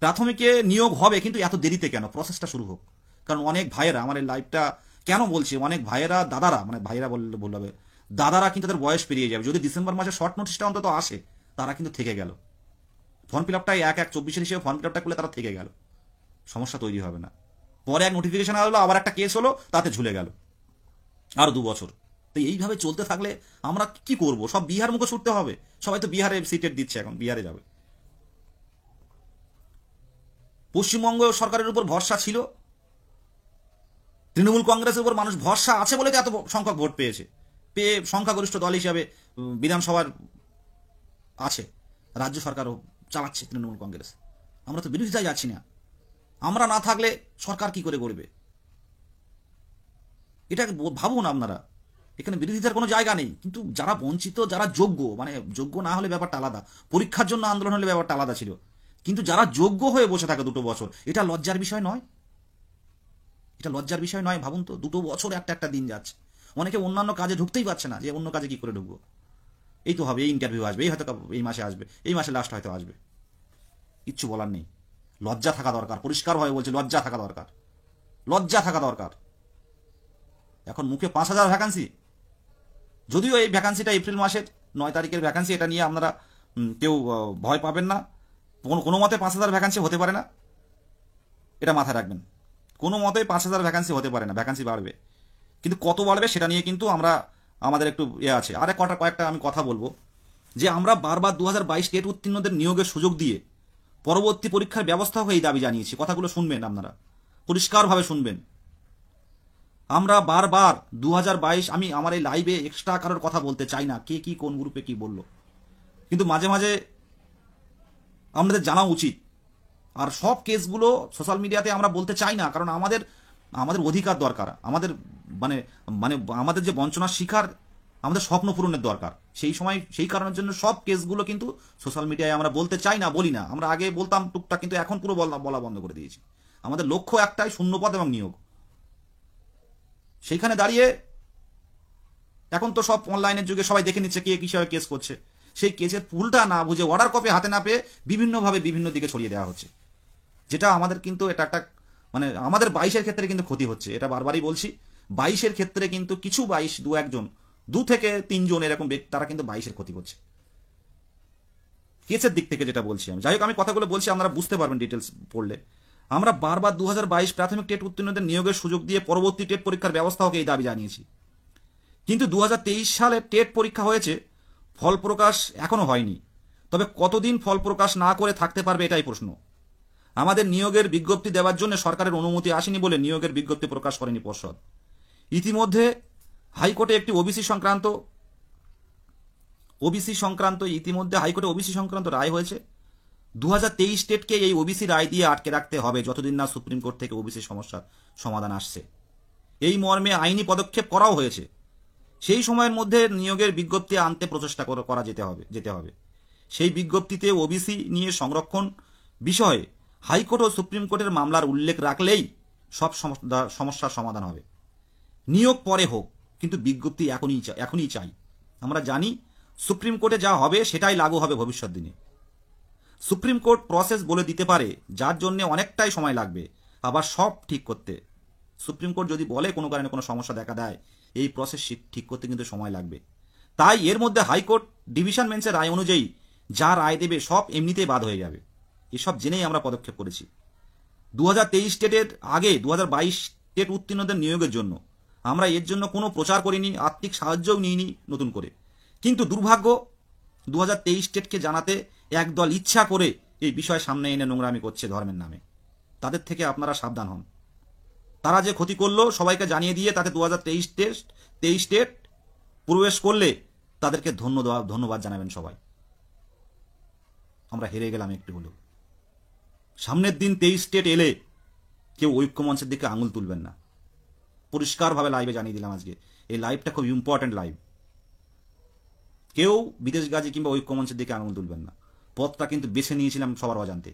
প্রাথমিকে নিয়োগ হবে কিন্তু এত দেরিতে কেন? প্রসেসটা শুরু হোক। কারণ অনেক ভাইয়েরা, আমার এই লাইভটা কেন বলছি, অনেক ভাইয়েরা, দাদারা, মানে ভাইয়েরা বললে ভুল হবে, দাদারা কিন্তু তাদের বয়স পেরিয়ে যাবে। যদি ডিসেম্বর মাসে শর্ট নোটিশটা অন্তত আসে, তারা কিন্তু থেকে গেল। ফর্ম ফিল আপটাই 1/1/24 হিসেবে ফর্ম ফিল আপটা করলে তারা থেকে গেল, সমস্যা তৈরি হবে না। পরে এক নোটিফিকেশন আসলো, আবার একটা কেস হলো, তাতে ঝুলে গেল আরো 2 বছর। তো এইভাবে চলতে থাকলে আমরা কি করব? সব বিহার মুখে ছুটতে হবে। সবাই তো বিহারে সিটেট দিচ্ছে, এখন বিহারে যাবে। পশ্চিমবঙ্গ সরকারের উপর ভরসা ছিল, তৃণমূল কংগ্রেসের উপর মানুষ ভরসা আছে বলে তো এত সংখ্যক ভোট পেয়েছে, পেয়ে সংখ্যাগরিষ্ঠ দল হিসাবে বিধানসভার আছে, রাজ্য সরকারও চালাচ্ছে তৃণমূল কংগ্রেস। আমরা তো বিরোধিতায় যাচ্ছি না। আমরা না থাকলে সরকার কি করে করবে? এটা ভাবুন আপনারা। এখানে বিরোধিতার কোনো জায়গা নেই, কিন্তু যারা বঞ্চিত, যারা যোগ্য, মানে যোগ্য না হলে ব্যাপারটা আলাদা, পরীক্ষার জন্য আন্দোলন হলে ব্যাপারটা আলাদা ছিল, কিন্তু যারা যোগ্য হয়ে বসে থাকে 2 বছর, এটা লজ্জার বিষয় নয়? এটা লজ্জার বিষয় নয়? ভাবুন তো, 2 বছর একটা একটা দিন যাচ্ছে, অনেকে অন্যান্য কাজে ঢুকতেই পারছে না, যে অন্য কাজে কি করে ঢুকবো? এই তো হবে, এই ইন্টারভিউ আসবে, এই হয়তো এই মাসে আসবে, এই মাসে লাস্ট হয়তো আসবে, কিচ্ছু বলার নেই। লজ্জা থাকা দরকার, পরিষ্কারভাবে বলছি, লজ্জা থাকা দরকার, লজ্জা থাকা দরকার। এখন মুখে 5,000 ভ্যাকান্সি, যদিও এই ভ্যাকান্সিটা এপ্রিল মাসের 9 তারিখের ভ্যাকান্সি, এটা নিয়ে আপনারা কেউ ভয় পাবেন না। কোনো মতে 5,000 ভ্যাকান্সি হতে পারে না, এটা মাথায় রাখবেন। কোনো মতে 5,000 ভ্যাকান্সি হতে পারে না, ভ্যাকান্সি বাড়বে, কিন্তু কত বাড়বে সেটা নিয়ে কিন্তু আমরা, আমাদের একটু আছে। আরে কয়েকটা আমি কথা বলবো, যে আমরা বারবার 2022 টেট উত্তীর্ণদের নিয়োগের সুযোগ দিয়ে পরবর্তী পরীক্ষার ব্যবস্থা হয়ে এই দাবি জানিয়েছি। কথাগুলো শুনবেন আপনারা, পরিষ্কারভাবে শুনবেন। আমরা বারবার 2022, আমি আমার এই লাইভে এক্সট্রা কারোর কথা বলতে চাই না, কে কি কোন গ্রুপে কি বললো, কিন্তু মাঝে মাঝে আমাদের জানা উচিত। আর সব কেসগুলো সোশ্যাল মিডিয়াতে আমরা বলতে চাই না, কারণ আমাদের অধিকার দরকার, আমাদের মানে মানে আমাদের যে বঞ্চনার শিকার, আমাদের স্বপ্ন পূরণের দরকার। সেই সময় সেই কারণের জন্য সব কেসগুলো কিন্তু সোশ্যাল মিডিয়ায় আমরা বলতে চাই না, বলি না। আমরা আগে বলতাম টুকটাক, কিন্তু এখন পুরো বলা বন্ধ করে দিয়েছি। আমাদের লক্ষ্য একটাই, শূন্যপদ এবং নিয়োগ। সেইখানে দাঁড়িয়ে এখন তো সব অনলাইনের যুগে সবাই দেখে নিচ্ছে কে কিসের কেস করছে। সেই কেসের পুলটা না বুঝে, অর্ডার কপি হাতে না পেয়ে বিভিন্নভাবে বিভিন্ন দিকে ছড়িয়ে দেওয়া হচ্ছে, যেটা আমাদের কিন্তু এটা একটা মানে আমাদের 22-এর ক্ষেত্রে কিন্তু ক্ষতি হচ্ছে। এটা বারবারই বলছি, 22-এর ক্ষেত্রে কিন্তু কিছু 22 একজন, 2 থেকে 3 জন এরকম ব্যক্তি, তারা কিন্তু 22-এর ক্ষতি করছে কেসের দিক থেকে, যেটা বলছি আমি। যাই হোক, আমি কথাগুলো বলছি, আপনারা বুঝতে পারবেন ডিটেলস পড়লে। আমরা বারবার 2022 প্রাথমিক টেট উত্তীর্ণদের নিয়োগের সুযোগ দিয়ে পরবর্তী টেট পরীক্ষার ব্যবস্থা হোক, এই দাবি জানিয়েছি। কিন্তু 2023 সালে টেট পরীক্ষা হয়েছে, ফল প্রকাশ এখনো হয়নি। তবে কতদিন ফল প্রকাশ না করে থাকতে পারবে, এটাই প্রশ্ন। আমাদের নিয়োগের বিজ্ঞপ্তি দেওয়ার জন্য সরকারের অনুমতি আসেনি বলে নিয়োগের বিজ্ঞপ্তি প্রকাশ করেনি পর্ষদ। ইতিমধ্যে হাইকোর্টে একটি ওবিসি সংক্রান্ত রায় হয়েছে। 2023 টেটকে এই ওবিসি রায় দিয়ে আটকে রাখতে হবে যতদিন না সুপ্রিম কোর্ট থেকে ওবিসি সমস্যার সমাধান আসছে। এই মর্মে আইনি পদক্ষেপ করাও হয়েছে। সেই সময়ের মধ্যে নিয়োগের বিজ্ঞপ্তি আনতে প্রচেষ্টা করা যেতে হবে। সেই বিজ্ঞপ্তিতে ওবিসি নিয়ে সংরক্ষণ বিষয়ে হাইকোর্ট ও সুপ্রিম কোর্টের মামলার উল্লেখ রাখলেই সব সমস্যার সমাধান হবে। নিয়োগ পরে হোক, কিন্তু বিজ্ঞপ্তি এখনই চাই। আমরা জানি সুপ্রিম কোর্টে যা হবে সেটাই লাগু হবে ভবিষ্যৎ দিনে। সুপ্রিম কোর্ট প্রসেস বলে দিতে পারে, যার জন্য অনেকটাই সময় লাগবে আবার সব ঠিক করতে। সুপ্রিম কোর্ট যদি বলে কোনো কারণে কোনো সমস্যা দেখা দেয়, এই প্রসেস ঠিক করতে কিন্তু সময় লাগবে। তাই এর মধ্যে হাইকোর্ট ডিভিশন বেঞ্চের রায় অনুযায়ী যা রায় দেবে সব এমনিতেই বাদ হয়ে যাবে। এসব জেনেই আমরা পদক্ষেপ করেছি। 2023 টেটের আগে 2022 টেট উত্তীর্ণদের নিয়োগের জন্য আমরা এর জন্য কোনো প্রচার করিনি, আর্থিক সাহায্যও নিইনি নতুন করে। কিন্তু দুর্ভাগ্য, 2023 টেটকে জানাতে একদল ইচ্ছা করে এই বিষয় সামনে এনে নোংরামি করছে ধর্মের নামে, তাদের থেকে আপনারা সাবধান হন। তারা যে ক্ষতি করলো সবাইকে জানিয়ে দিয়ে তাতে 2023 স্টেট প্রবেশ করলে তাদেরকে ধন্যবাদ জানাবেন সবাই। আমরা হেরে গেলাম একটু হলো। সামনের দিন 23 স্টেট এলে কেউ ঐক্যমঞ্চের দিকে আঙুল তুলবেন না, পরিষ্কারভাবে লাইভে জানিয়ে দিলাম আজকে। এই লাইভটা খুব ইম্পর্টেন্ট লাইভ। কেউ বিদেশগাজী কিংবা ঐক্যমঞ্চের দিকে আঙুল তুলবেন না। পথটা কিন্তু বেছে নিয়েছিলাম সবার অজান্তে,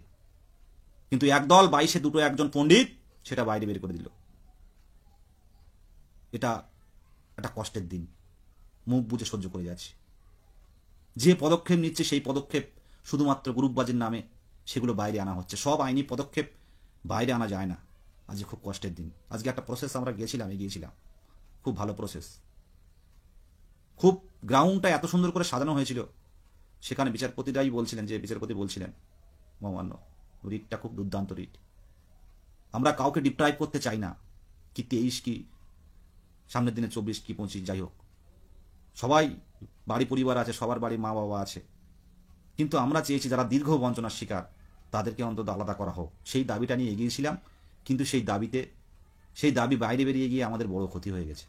কিন্তু একদল 22-এ দুটো একজন পণ্ডিত সেটা বাইরে বের করে দিল। এটা একটা কষ্টের দিন, মুখ বুঝে সহ্য করে যাচ্ছে। যে পদক্ষেপ নিচ্ছে সেই পদক্ষেপ শুধুমাত্র গ্রুপবাজির নামে সেগুলো বাইরে আনা হচ্ছে। সব আইনি পদক্ষেপ বাইরে আনা যায় না। আজকে খুব কষ্টের দিন। আজকে একটা প্রসেস আমরা এগিয়েছিলাম, খুব ভালো প্রসেস, খুব গ্রাউন্ডটা এত সুন্দর করে সাজানো হয়েছিল। সেখানে বিচারপতি বলছিলেন মহামান্য রিটটা খুব দুর্দান্ত রিট। আমরা কাউকে ডিপ্রাইভ করতে চাই না, কি 23 কি সামনের দিনে 24 কি 25, যাই হোক, সবাই বাড়ি পরিবার আছে, সবার বাড়ি মা বাবা আছে, কিন্তু আমরা চেয়েছি যারা দীর্ঘ বঞ্চনার শিকার তাদেরকে অন্তত আলাদা করা হোক। সেই দাবিটা নিয়ে এগিয়েছিলাম, কিন্তু সেই দাবি বাইরে বেরিয়ে গিয়ে আমাদের বড় ক্ষতি হয়ে গেছে,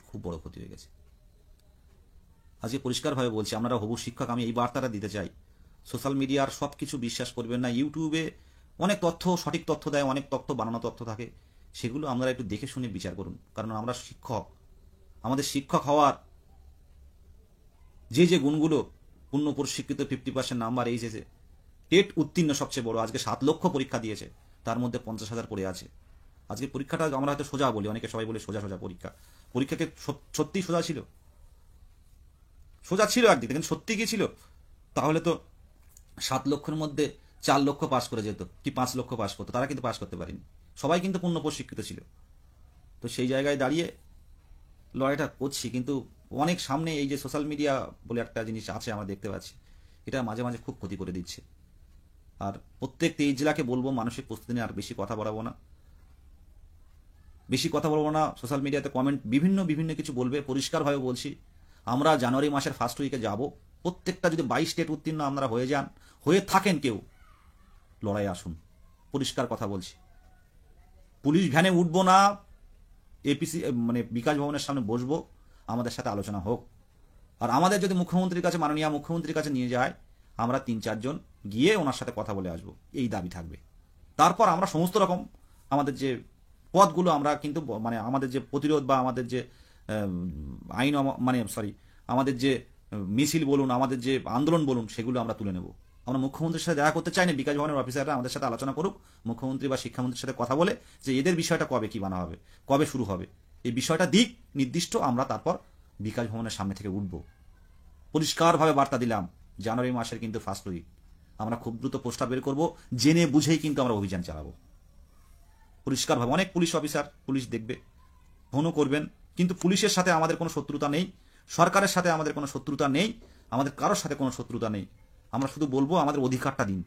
খুব বড় ক্ষতি হয়ে গেছে। আজকে পরিষ্কারভাবে বলছি, আপনারা হবু শিক্ষক, আমি এই বার্তাটা দিতে চাই, সোশ্যাল মিডিয়ার সব কিছু বিশ্বাস করবেন না। ইউটিউবে অনেক তথ্য, সঠিক তথ্য দেয়, অনেক তথ্য বানানো তথ্য থাকে, সেগুলো আপনারা একটু দেখে শুনে বিচার করুন। কারণ আমরা শিক্ষক, আমাদের শিক্ষক হওয়ার যে গুণগুলো, পূর্ণ প্রশিক্ষিত 50% নাম্বার এসেছে, টেট উত্তীর্ণ সবচেয়ে বড়, আজকে 7 লক্ষ পরীক্ষা দিয়েছে, তার মধ্যে 50,000 পড়ে আছে। আজকে পরীক্ষাটা আমরা হয়তো সোজা বলি, অনেকে সবাই বলে সোজা পরীক্ষাকে সত্যিই সোজা ছিল একদিকে, কিন্তু সত্যি কি ছিল? তাহলে তো 7 লক্ষের মধ্যে 4 লক্ষ পাস করে যেত, কি 5 লক্ষ পাস করতো, তারা কিন্তু পাস করতে পারেনি। সবাই কিন্তু পূর্ণ প্রশিক্ষিত ছিল। তো সেই জায়গায় দাঁড়িয়ে লড়াইটা করছি, কিন্তু অনেক সামনে এই যে সোশ্যাল মিডিয়া বলে একটা জিনিস আছে আমরা দেখতে পাচ্ছি, এটা মাঝে মাঝে খুব ক্ষতি করে দিচ্ছে। আর প্রত্যেক 23 জেলাকে বলবো মানসিক প্রস্তুতি নিয়ে আর বেশি কথা বলবো না। সোশ্যাল মিডিয়াতে কমেন্ট বিভিন্ন কিছু বলবে, পরিষ্কারভাবে বলছি, আমরা জানুয়ারি মাসের ফার্স্ট উইকে যাব। প্রত্যেকটা যদি 22 স্টেট উত্তীর্ণ আপনারা হয়ে থাকেন কেউ, লড়াই আসুন, পরিষ্কার কথা বলছি। পুলিশ ভ্যানে উঠবো না, এপিসি মানে বিকাশ ভবনের সামনে বসবো, আমাদের সাথে আলোচনা হোক। আর আমাদের যদি মুখ্যমন্ত্রীর কাছে, মাননীয় মুখ্যমন্ত্রীর কাছে নিয়ে যায়, আমরা 3-4 জন গিয়ে ওনার সাথে কথা বলে আসবো, এই দাবি থাকবে। তারপর আমরা সমস্ত রকম আমাদের যে পথগুলো, আমরা কিন্তু মানে আমাদের যে প্রতিরোধ বা আমাদের যে আইন আমাদের যে মিছিল বলুন, আমাদের যে আন্দোলন বলুন, সেগুলো আমরা তুলে নেব। আমরা মুখ্যমন্ত্রীর সাথে দেখা করতে চাই না, বিকাশ ভবনের অফিসাররা আমাদের সাথে আলোচনা করুক, মুখ্যমন্ত্রী বা শিক্ষামন্ত্রীর সাথে কথা বলে যে এদের বিষয়টা কবে কি বানা হবে, কবে শুরু হবে, এই বিষয়টা দিক নির্দিষ্ট, আমরা তারপর বিকাশ ভবনের সামনে থেকে উঠব। পরিষ্কারভাবে বার্তা দিলাম, জানুয়ারি মাসের কিন্তু ফার্স্ট উইক আমরা খুব দ্রুত পোস্টার বের করব, জেনে বুঝেই কিন্তু আমরা অভিযান চালাবো পরিষ্কারভাবে। অনেক পুলিশ অফিসার, পুলিশ দেখবে, ফোনও করবেন, কিন্তু পুলিশের সাথে আমাদের কোনো শত্রুতা নেই, সরকারের সাথে আমাদের কোনো শত্রুতা নেই, আমাদের কারোর সাথে কোনো শত্রুতা নেই। আমরা শুধু বলবো আমাদের অধিকারটা দিন,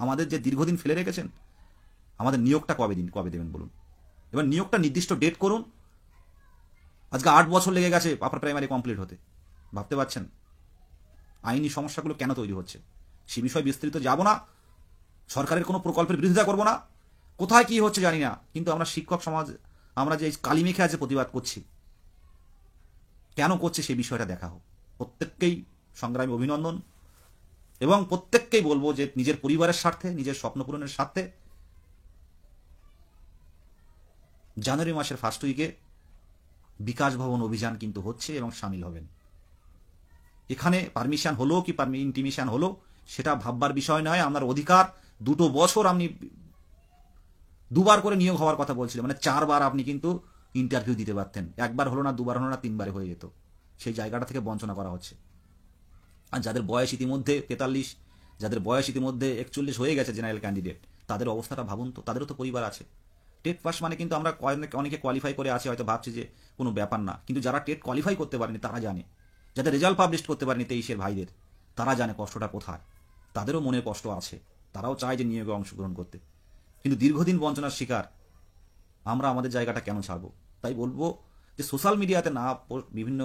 আমাদের যে দীর্ঘদিন ফেলে রেখেছেন, আমাদের নিয়োগটা কবে দেবেন বলুন। এবার নিয়োগটা নির্দিষ্ট ডেট করুন। আজকে 8 বছর লেগে গেছে আপার প্রাইমারি কমপ্লিট হতে, ভাবতে পারছেন আইনি সমস্যাগুলো কেন তৈরি হচ্ছে? সে বিষয়ে বিস্তৃত যাব না, সরকারের কোনো প্রকল্পের বিরোধিতা করব না, কোথায় কি হচ্ছে জানি না, কিন্তু আমরা শিক্ষক সমাজ, আমরা যে কালি মেখে আছে প্রতিবাদ করছি, কেন করছে সেই বিষয়টা দেখা হোক। প্রত্যেককেই সংগ্রামী অভিনন্দন, এবং প্রত্যেককেই বলবো যে নিজের পরিবারের স্বার্থে, নিজের স্বপ্ন পূরণের স্বার্থে জানুয়ারি মাসের ফার্স্ট উইকে বিকাশ ভবন অভিযান কিন্তু হচ্ছে, এবং সামিল হবেন। এখানে পারমিশন হলো কি ইন্টিমিশন হলো সেটা ভাববার বিষয় নয়। আপনার অধিকার, 2 বছর আপনি 2বার করে নিয়োগ হওয়ার কথা বলছিলেন, মানে 4 বার আপনি কিন্তু ইন্টারভিউ দিতে পারতেন, 1বার হলো না, 2বার হলো না, 3বারে হয়ে যেত। সেই জায়গাটা থেকে বঞ্চনা করা হচ্ছে। আর যাদের বয়স ইতিমধ্যে 43, যাদের বয়স ইতিমধ্যে 41 হয়ে গেছে জেনারেল ক্যান্ডিডেট, তাদের অবস্থাটা ভাবুন তো, তাদেরও তো পরিবার আছে। টেট পাস মানে কিন্তু আমরা অনেকে কোয়ালিফাই করে আছে, হয়তো ভাবছি যে কোনো ব্যাপার না, কিন্তু যারা টেট কোয়ালিফাই করতে পারেনি তারা জানে, যাদের রেজাল্ট পাবলিশ করতে পারেনি 23-এর ভাইদের, তারা জানে কষ্টটা কোথায়, তাদেরও মনে কষ্ট আছে, তারাও চায় যে নিয়োগে অংশগ্রহণ করতে, কিন্তু দীর্ঘদিন বঞ্চনার শিকার আমরা আমাদের জায়গাটা কেন ছাড়বো? তাই বলবো যে সোশ্যাল মিডিয়াতে না বিভিন্ন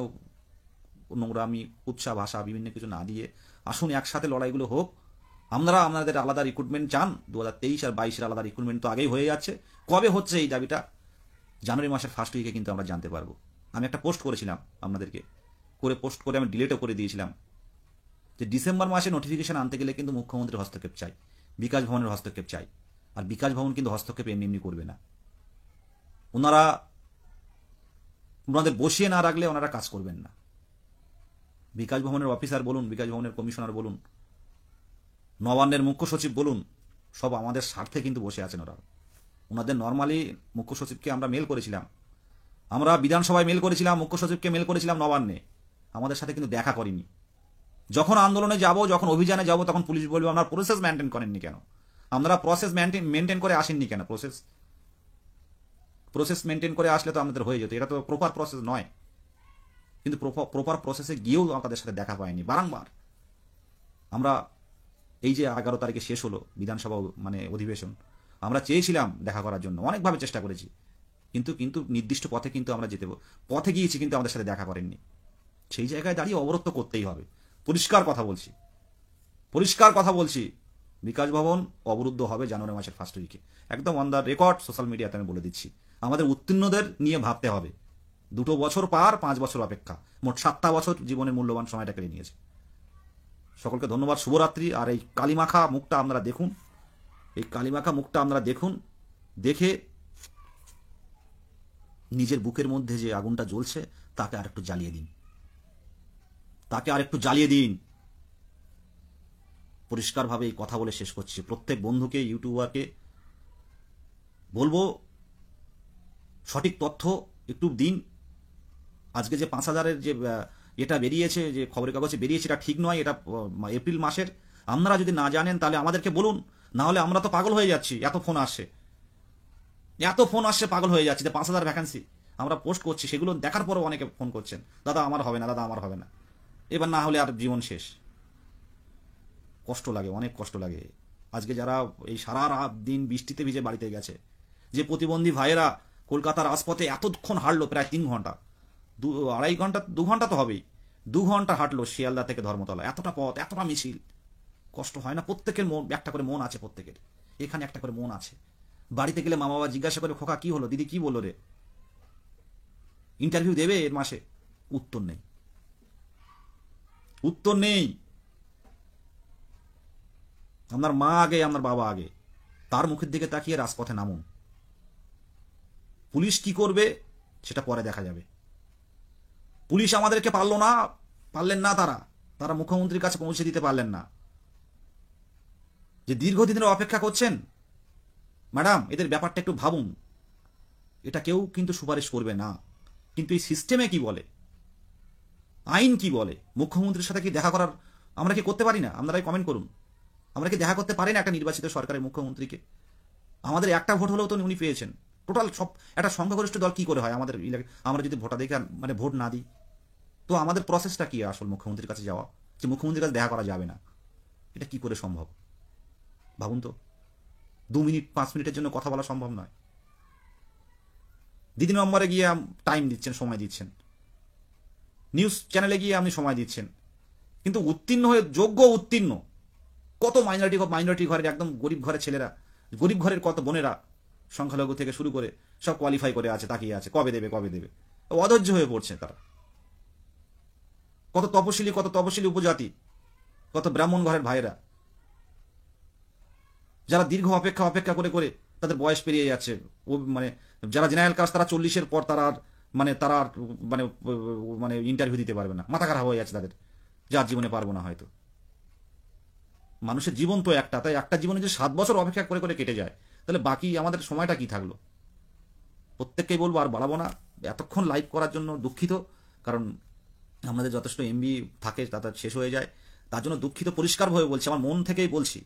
নোংরামি, উৎসাহ ভাষা, বিভিন্ন কিছু না দিয়ে আসুন একসাথে লড়াইগুলো হোক, আমরা আপনাদের আলাদা রিক্রুটমেন্ট চান, 2023 আর 22-এর আলাদা রিক্রুটমেন্ট তো আগেই হয়ে যাচ্ছে। কবে হচ্ছে এই দাবিটা জানুয়ারি মাসের ফার্স্ট উইকে কিন্তু আমরা জানতে পারবো। আমি একটা পোস্ট করেছিলাম আপনাদেরকে, পোস্ট করে আমি ডিলেটও করে দিয়েছিলাম যে ডিসেম্বর মাসে নোটিফিকেশন আনতে গেলে কিন্তু মুখ্যমন্ত্রীর হস্তক্ষেপ চাই, বিকাশ ভবনের হস্তক্ষেপ চাই। আর বিকাশ ভবন কিন্তু হস্তক্ষেপ এমনি এমনি করবে না। ওনাদের বসিয়ে না রাখলে ওনারা কাজ করবেন না। বিকাশ ভবনের অফিসার বলুন, বিকাশ ভবনের কমিশনার বলুন, নবান্নের মুখ্য সচিব বলুন, সব আমাদের স্বার্থে কিন্তু বসে আছেন ওরা। ওনাদের নর্মালি মুখ্য সচিবকে আমরা মেল করেছিলাম, আমরা বিধানসভায় মেল করেছিলাম, মুখ্য সচিবকে মেল করেছিলাম নবান্নে, আমাদের সাথে কিন্তু দেখা করেনি। যখন আন্দোলনে যাব, যখন অভিযানে যাব, তখন পুলিশ বলবে আপনারা প্রসেস মেনটেন করেননি কেন, আপনারা প্রসেস মেনটেন করে আসেননি কেন। প্রসেস মেনটেন করে আসলে তো আমাদের হয়ে যেত, এটা তো প্রপার প্রসেস নয়। কিন্তু প্রপার প্রসেসে গিয়েও আমাদের সাথে দেখা পায়নি বারংবার। আমরা এই যে 11 তারিখে শেষ হলো বিধানসভা অধিবেশন, আমরা চেয়েছিলাম দেখা করার জন্য, অনেকভাবে চেষ্টা করেছি, কিন্তু নির্দিষ্ট পথে কিন্তু আমরা পথে গিয়েছি, কিন্তু আমাদের সাথে দেখা করেননি। সেই জায়গায় দাঁড়িয়ে অবরোধ তো করতেই হবে। পরিষ্কার কথা বলছি, বিকাশ ভবন অবরুদ্ধ হবে জানুয়ারি মাসের ফার্স্ট উইকে, একদম অন দ্য রেকর্ড। সোশ্যাল মিডিয়াতে আমি বলে দিচ্ছি, আমাদের উত্তীর্ণদের নিয়ে ভাবতে হবে। 2 বছর পার, 5 বছর অপেক্ষা, মোট 7টা বছর জীবনের মূল্যবান সময়টা কেড়ে নিয়েছে। সকলকে ধন্যবাদ, শুভরাত্রি। আর এই কালিমাখা মুখটা আপনারা দেখুন, দেখে নিজের বুকের মধ্যে যে আগুনটা জ্বলছে তাকে আরেকটু জ্বালিয়ে দিন। পরিষ্কারভাবে এই কথা বলে শেষ করছি। প্রত্যেক বন্ধুকে, ইউটিউবারকে বলবো, সঠিক তথ্য একটু দিন। আজকে যে 5,000-এর যে এটা বেরিয়েছে, যে খবরের কাগজে বেরিয়েছে, এটা ঠিক নয়। এটা এপ্রিল মাসের। আপনারা যদি না জানেন তাহলে আমাদেরকে বলুন, না হলে আমরা তো পাগল হয়ে যাচ্ছি। এত ফোন আসছে, পাগল হয়ে যাচ্ছি যে 5,000 ভ্যাকেন্সি আমরা পোস্ট করছি, সেগুলো দেখার পরও অনেকে ফোন করছেন, দাদা আমার হবে না, এবার না হলে আর জীবন শেষ। কষ্ট লাগে, অনেক কষ্ট লাগে। আজকে যারা এই সারা রাত দিন বৃষ্টিতে ভিজে বাড়িতে গেছে, যে প্রতিবন্ধী ভাইয়েরা কলকাতার রাজপথে এতক্ষণ হাঁটলো, প্রায় 3 ঘন্টা, 2.5 ঘন্টা, 2 ঘন্টা তো হবেই, 2 ঘন্টা হাঁটলো শিয়ালদা থেকে ধর্মতলা, এতটা পথ, এতটা মিছিল। কষ্ট হয় না? প্রত্যেকের মন, একটা করে মন আছে প্রত্যেকের, এখানে একটা করে মন আছে। বাড়িতে গেলে মা বাবা জিজ্ঞাসা করে, খোকা কি হলো, দিদি কি বললো রে, ইন্টারভিউ দেবে এর মাসে? উত্তর নেই। আপনার মা আগে, আপনার বাবা আগে, তার মুখের দিকে তাকিয়ে রাজপথে নামুন। পুলিশ কি করবে সেটা পরে দেখা যাবে। পুলিশ আমাদেরকে পারলেন না, তারা মুখ্যমন্ত্রীর কাছে পৌঁছে দিতে পারলেন না। যে দীর্ঘদিনের অপেক্ষা করছেন, ম্যাডাম এদের ব্যাপারটা একটু ভাবুন। এটা কেউ কিন্তু সুপারিশ করবে না, কিন্তু এই সিস্টেমে কি বলে, আইন কি বলে, মুখ্যমন্ত্রীর সাথে কি দেখা করার আমরা কি করতে পারি না? আপনারাই কমেন্ট করুন। আমরা কি দেখা করতে পারি না একটা নির্বাচিত সরকারের মুখ্যমন্ত্রীকে? আমাদের একটা ভোট হলেও তো উনি পেয়েছেন। টোটাল সব একটা সংখ্যাগরিষ্ঠ দল কি করে হয় আমাদের? আমরা যদি ভোটাধিকার ভোট না দিই, তো আমাদের প্রসেসটা কি আসল মুখ্যমন্ত্রীর কাছে যাওয়া, যে মুখ্যমন্ত্রীর কাছে দেখা করা যাবে না? এটা কি করে সম্ভব ভাবুন তো। 2 মিনিট 5 মিনিটের জন্য কথা বলা সম্ভব নয়। দিদি নম্বরে গিয়ে টাইম দিচ্ছেন, সময় দিচ্ছেন, নিউজ চ্যানেলে গিয়ে আপনি সময় দিচ্ছেন, কিন্তু উত্তীর্ণ হয়ে, যোগ্য উত্তীর্ণ কত মাইনরিটি ঘরের, একদম গরিব ঘরের ছেলেরা, গরিব ঘরের কত বোনেরা, সংখ্যালঘু থেকে শুরু করে সব কোয়ালিফাই করে আছে, তাকিয়ে আছে কবে দেবে। অধৈর্য হয়ে পড়ছে তারা। কত তপশিলি উপজাতি, কত ব্রাহ্মণ ঘরের ভাইয়েরা, যারা দীর্ঘ অপেক্ষা করে তাদের বয়স পেরিয়ে যাচ্ছে। যারা জেনারেল কাস্ট, তারা 40-এর পর তারা ইন্টারভিউ দিতে পারবে না, মাথা খারাপ হয়ে যাচ্ছে তাদের, যার জীবনে পারবো না হয়তো। মানুষের জীবন তো একটা, তাই একটা জীবনে যে 7 বছর অপেক্ষা করে কেটে যায়, তাহলে বাকি আমাদের সময়টা কি থাকলো? প্রত্যেককেই বলবো, আর বাড়াবো না। এতক্ষণ লাইভ করার জন্য দুঃখিত, কারণ আমাদের যথেষ্ট এমবি থাকে, তাতে শেষ হয়ে যায়, তার জন্য দুঃখিত। পরিষ্কারভাবে বলছি, আমার মন থেকেই বলছি,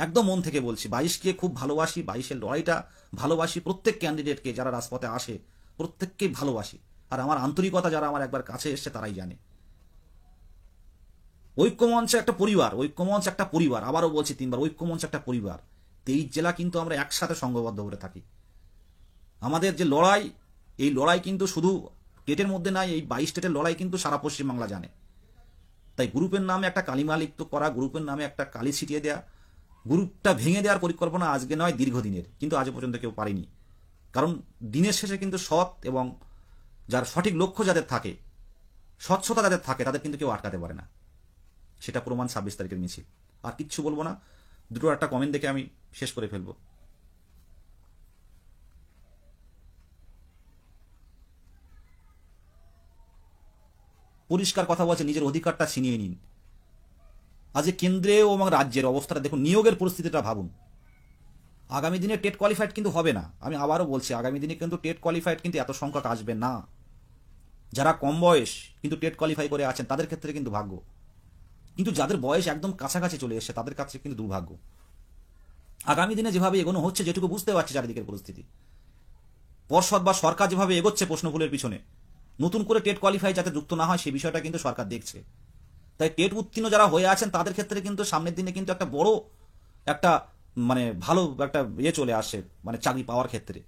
একদম মন থেকে বলছি। 22কে খুব ভালোবাসি, 22-এর লড়াইটা ভালোবাসি, প্রত্যেক ক্যান্ডিডেটকে যারা রাজপথে আসে প্রত্যেককেই ভালোবাসি। আর আমার আন্তরিকতা যারা আমার একবার কাছে এসছে তারাই জানে। ঐক্যমঞ্চ একটা পরিবার, আবারও বলছি 3বার, ঐক্যমঞ্চ একটা পরিবার। 23 জেলা কিন্তু আমরা একসাথে সংঘবদ্ধ করে থাকি। আমাদের যে লড়াই, এই লড়াই কিন্তু শুধু স্টেটের মধ্যে নাই, এই 22 স্টেটের লড়াই কিন্তু সারা পশ্চিমবাংলা জানে। তাই গ্রুপের নামে একটা কালিমা লিপ্ত করা, গ্রুপের নামে একটা কালি ছিটিয়ে দেওয়া, গ্রুপটা ভেঙে দেওয়ার পরিকল্পনা আজকে নয়, দীর্ঘদিনের, কিন্তু আজ পর্যন্ত কেউ পারেনি। কারণ দিনের শেষে কিন্তু সৎ এবং যার সঠিক লক্ষ্য যাদের থাকে, স্বচ্ছতা যাদের থাকে, তাদের কিন্তু কেউ আটকাতে পারে না। সেটা প্রমাণ 26 তারিখের মিছিল। আর কিচ্ছু বলবো না, দুটো একটা কমেন্ট দেখে আমি শেষ করে ফেলবো। পরিষ্কার কথা বলছে, নিজের অধিকারটা ছিনিয়ে নিন। আজকে কেন্দ্রে এবং রাজ্যের অবস্থাটা দেখুন, নিয়োগের পরিস্থিতিটা ভাবুন। আগামী দিনে টেট কোয়ালিফাইড কিন্তু হবে না, আমি আবারও বলছি, আগামী দিনে কিন্তু টেট কোয়ালিফাইড কিন্তু এত সংখ্যক আসবে না। যারা কম বয়স কিন্তু টেট কোয়ালিফাই করে আছেন তাদের ক্ষেত্রে কিন্তু ভাগ্য, কিন্তু যাদের বয়স একদম কাছাকাছি চলে এসছে তাদের কাছে কিন্তু দুর্ভাগ্য। আগামী দিনে যেভাবে এগোনো হচ্ছে, যেটুকু বুঝতে পারছি চারিদিকের পরিস্থিতি, পর্ষদ বা সরকার যেভাবে এগোচ্ছে প্রশ্নফুলের পিছনে, নতুন করে টেট কোয়ালিফাই যাতে যুক্ত না হয় সেই বিষয়টা কিন্তু সরকার দেখছে। তাই টেট উত্তীর্ণ যারা হয়ে আছেন তাদের ক্ষেত্রে কিন্তু সামনের দিনে কিন্তু একটা বড় একটা মানে ভালো একটা চলে আসে, মানে চাকরি পাওয়ার ক্ষেত্রে।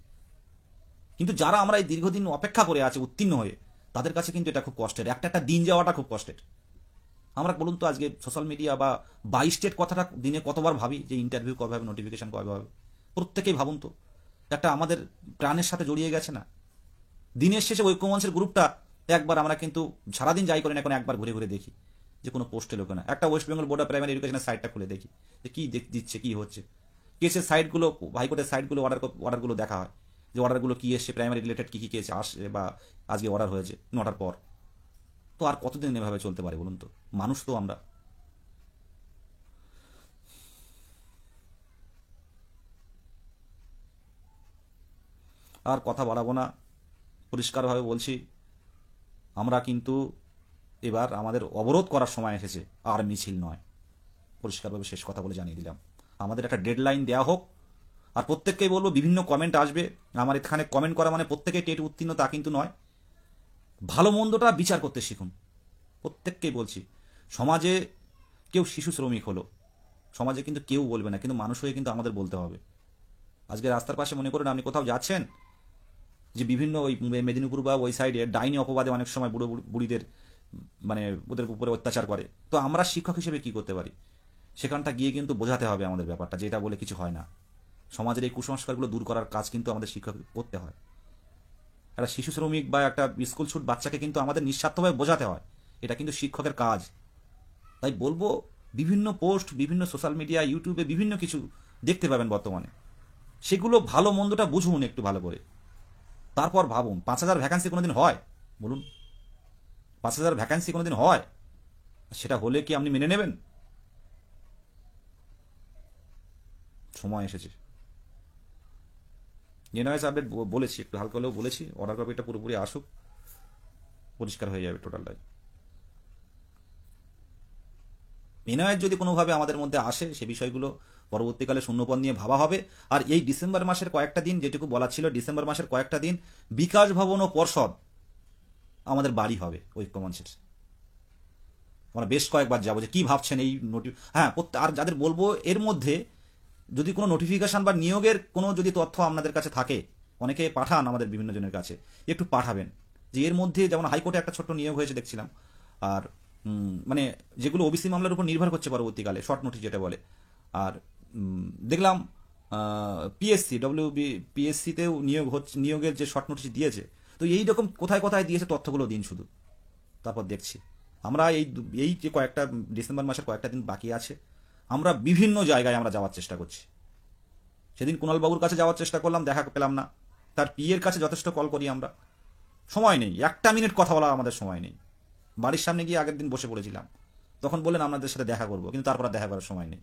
কিন্তু যারা আমরা এই দীর্ঘদিন অপেক্ষা করে আছে উত্তীর্ণ হয়ে, তাদের কাছে কিন্তু এটা খুব কষ্টের, একটা একটা দিন যাওয়াটা খুব কষ্টের। আমরা বলুন তো আজকে সোশ্যাল মিডিয়া বা 22 স্টেট কথাটা দিনে কতবার ভাবি যে ইন্টারভিউ কবে হবে, নোটিফিকেশন কবে হবে। প্রত্যেকেই ভাবুন তো, একটা আমাদের প্রাণের সাথে জড়িয়ে গেছে না। দিনের শেষে ঐক্যমঞ্চের গ্রুপটা একবার আমরা কিন্তু সারাদিন যাই করি না, এখন একবার ঘুরে ঘুরে দেখি যে কোনো পোস্টে লোক না, একটা West Bengal board of primary এডুকেশনের সাইটটা খুলে দেখি যে কী দিচ্ছে, কী হচ্ছে। কেসের সাইটগুলো, হাইকোর্টের সাইটগুলো, অর্ডারগুলো দেখা হয় যে অর্ডারগুলো কী এসছে, প্রাইমারি রিলেটেড কী কী কেস আসে বা আজকে অর্ডার হয়েছে 9টার পর। তো আর কতদিন এভাবে চলতে পারে বলুন তো, মানুষ তো আমরা। আর কথা বাড়াবো না, পরিষ্কারভাবে বলছি, আমরা কিন্তু এবার আমাদের অবরোধ করার সময় এসেছে, আর মিছিল নয়। পরিষ্কারভাবে শেষ কথা বলে জানিয়ে দিলাম, আমাদের একটা ডেডলাইন দেওয়া হোক। আর প্রত্যেককেই বলবো, বিভিন্ন কমেন্ট আসবে, আমার এখানে কমেন্ট করা মানে প্রত্যেকেই টেট উত্তীর্ণ তা কিন্তু নয়। ভালো মন্দটা বিচার করতে শিখুন, প্রত্যেককেই বলছি। সমাজে কেউ শিশু শ্রমিক হলো, সমাজে কিন্তু কেউ বলবে না, কিন্তু মানুষ হয়ে কিন্তু আমাদের বলতে হবে। আজকে রাস্তার পাশে মনে করেন আপনি কোথাও যাচ্ছেন, যে বিভিন্ন ওই মেদিনীপুর বা ওই সাইডে ডাইনি অপবাদে অনেক সময় বুড়ো বুড়িদের মানে ওদের উপরে অত্যাচার করে। তো আমরা শিক্ষক হিসেবে কি করতে পারি, সেখানটা গিয়ে কিন্তু বোঝাতে হবে আমাদের ব্যাপারটা, যে এটা বলে কিছু হয় না। সমাজের এই কুসংস্কারগুলো দূর করার কাজ কিন্তু আমাদের শিক্ষক করতে হয়। একটা শিশু শ্রমিক বা একটা স্কুল ছুট বাচ্চাকে কিন্তু আমাদের নিঃস্বার্থভাবে বোঝাতে হয়, এটা কিন্তু শিক্ষকের কাজ। তাই বলবো, বিভিন্ন পোস্ট, বিভিন্ন সোশ্যাল মিডিয়া, ইউটিউবে বিভিন্ন কিছু দেখতে পাবেন বর্তমানে, সেগুলো ভালো মন্দটা বুঝুন একটু ভালো করে, তারপর ভাবুন। 5,000 ভ্যাকান্সি কোনোদিন হয় বলুন? 5,000 ভ্যাকান্সি কোনোদিন হয়? সেটা হলে কি আপনি মেনে নেবেন? সময় এসেছে। এনওএস আপডেট বলেছি, একটু হালকা হলেও বলেছি, অর্ডার কপিটা পুরোপুরি আসুক, পরিষ্কার হয়ে যাবে টোটালটাই। এনওএস যদি কোনোভাবে আমাদের মধ্যে আসে, সে বিষয়গুলো পরবর্তীকালে শূন্যপদ নিয়ে ভাবা হবে। আর এই ডিসেম্বর মাসের কয়েকটা দিন, যেটুকু বলা ছিল, ডিসেম্বর মাসের কয়েকটা দিন বিকাশ ভবন ও পর্ষদ আমাদের বাড়ি হবে ঐক্যমঞ্চের। আমরা বেশ কয়েকবার যাবো যে কি ভাবছেন এই হ্যাঁ। আর যাদের বলবো, এর মধ্যে যদি কোনো নোটিফিকেশন বা নিয়োগের কোনো যদি তথ্য আপনাদের কাছে থাকে, অনেকে পাঠান আমাদের বিভিন্ন জনের কাছে, একটু পাঠাবেন। যে এর মধ্যে যেমন হাইকোর্টে একটা ছোট্ট নিয়োগ হয়েছে দেখছিলাম, আর মানে যেগুলো ওবিসি মামলার উপর নির্ভর করছে পরবর্তীকালে, শর্ট নোটিশ যেটা বলে। আর দেখলাম পিএসসি পিএসসিতেও নিয়োগ হচ্ছে, নিয়োগের যে শর্ট নোটিশ দিয়েছে। তো এই রকম কোথায় কোথায় দিয়েছে তথ্যগুলো দিন শুধু, তারপর দেখছি। আমরা এই যে কয়েকটা ডিসেম্বর মাসের কয়েকটা দিন বাকি আছে, আমরা বিভিন্ন জায়গায় আমরা যাওয়ার চেষ্টা করছি। সেদিন কুণালবাবুর কাছে যাওয়ার চেষ্টা করলাম, দেখা পেলাম না। তার পিএর কাছে যথেষ্ট কল করি আমরা, সময় নেই, একটা মিনিট কথা বলা আমাদের সময় নেই। বাড়ির সামনে গিয়ে আগের দিন বসে পড়েছিলাম, তখন বললেন আপনাদের সাথে দেখা করবো, কিন্তু তারপর দেখা করার সময় নেই।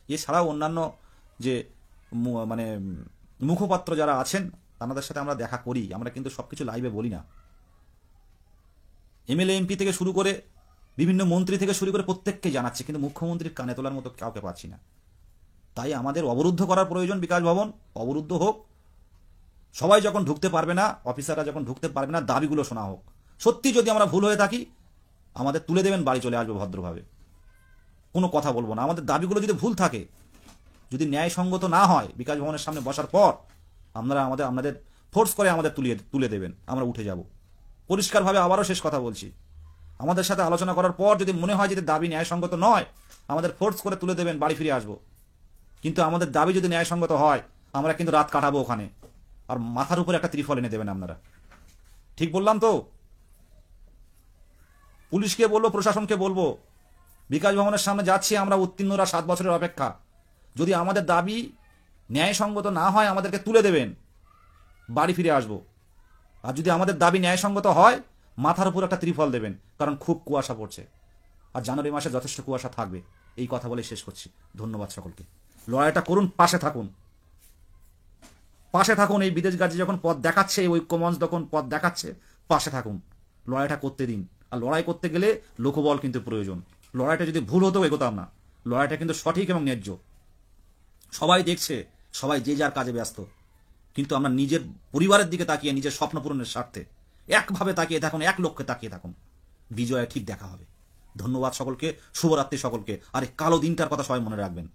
এছাড়াও অন্যান্য যে মানে মুখপাত্র যারা আছেন, তাদের সাথে আমরা দেখা করি, আমরা কিন্তু সবকিছু লাইভে বলি না। এমএলএ এমপি থেকে শুরু করে বিভিন্ন মন্ত্রী থেকে শুরু করে প্রত্যেককে জানাচ্ছি, কিন্তু মুখ্যমন্ত্রীর কানে তোলার মতো কাউকে পাচ্ছি না। তাই আমাদের অবরুদ্ধ করার প্রয়োজন, বিকাশ ভবন অবরুদ্ধ হোক। সবাই যখন ঢুকতে পারবে না, অফিসাররা যখন ঢুকতে পারবে না, দাবিগুলো শোনা হোক। সত্যি যদি আমরা ভুল হয়ে থাকি, আমাদের তুলে দেবেন, বাড়ি চলে আসবো ভদ্রভাবে, কোনো কথা বলবো না। আমাদের দাবিগুলো যদি ভুল থাকে, যদি ন্যায়সঙ্গত না হয়, বিকাশ ভবনের সামনে বসার পর আমাদের ফোর্স করে আমাদের তুলে দেবেন, আমরা উঠে যাব। পরিষ্কারভাবে আবারও শেষ কথা বলছি, আমাদের সাথে আলোচনা করার পর যদি মনে হয় যে দাবি ন্যায়সঙ্গত নয়, আমাদের ফোর্স করে তুলে দেবেন, বাড়ি ফিরে আসবো। কিন্তু আমাদের দাবি যদি ন্যায়সঙ্গত হয়, আমরা কিন্তু রাত কাটাবো ওখানে, আর মাথার উপরে একটা ত্রিফল এনে দেবেন আপনারা। ঠিক বললাম তো? পুলিশকে বলবো, প্রশাসনকে বলবো, বিকাশ ভবনের সামনে যাচ্ছি আমরা উত্তীর্ণরা, 7 বছরের অপেক্ষা। যদি আমাদের দাবি ন্যায়সঙ্গত না হয়, আমাদেরকে তুলে দেবেন, বাড়ি ফিরে আসবো। আর যদি আমাদের দাবি ন্যায়সঙ্গত হয়, মাথার উপর একটা ত্রিফল দেবেন, কারণ খুব কুয়াশা পড়ছে, আর জানুয়ারি মাসে যথেষ্ট কুয়াশা থাকবে। এই কথা বলে শেষ করছি। ধন্যবাদ সকলকে। লড়াইটা করুন, পাশে থাকুন, পাশে থাকুন। এই বিদেশগাজী যখন পথ দেখাচ্ছে, এই ঐক্যমঞ্চ যখন পথ দেখাচ্ছে, পাশে থাকুন। লড়াইটা করতে দিন। আর লড়াই করতে গেলে লোকবল কিন্তু প্রয়োজন। লড়াইটা যদি ভুল হতো এগোতাম না। লড়াইটা কিন্তু সঠিক এবং ন্যায্য। সবাই দেখছে, সবাই যে যার কাজে ব্যস্ত, কিন্তু আমরা নিজের পরিবারের দিকে তাকিয়ে, নিজের স্বপ্ন পূরণের স্বার্থে একভাবে তাকিয়ে থাকুন, এক লক্ষ্যে তাকিয়ে থাকুন। বিজয় ঠিক দেখা হবে। ধন্যবাদ সকলকে, শুভরাত্রি সকলকে। আর এই কালো দিনটার কথা সবাই মনে রাখবেন।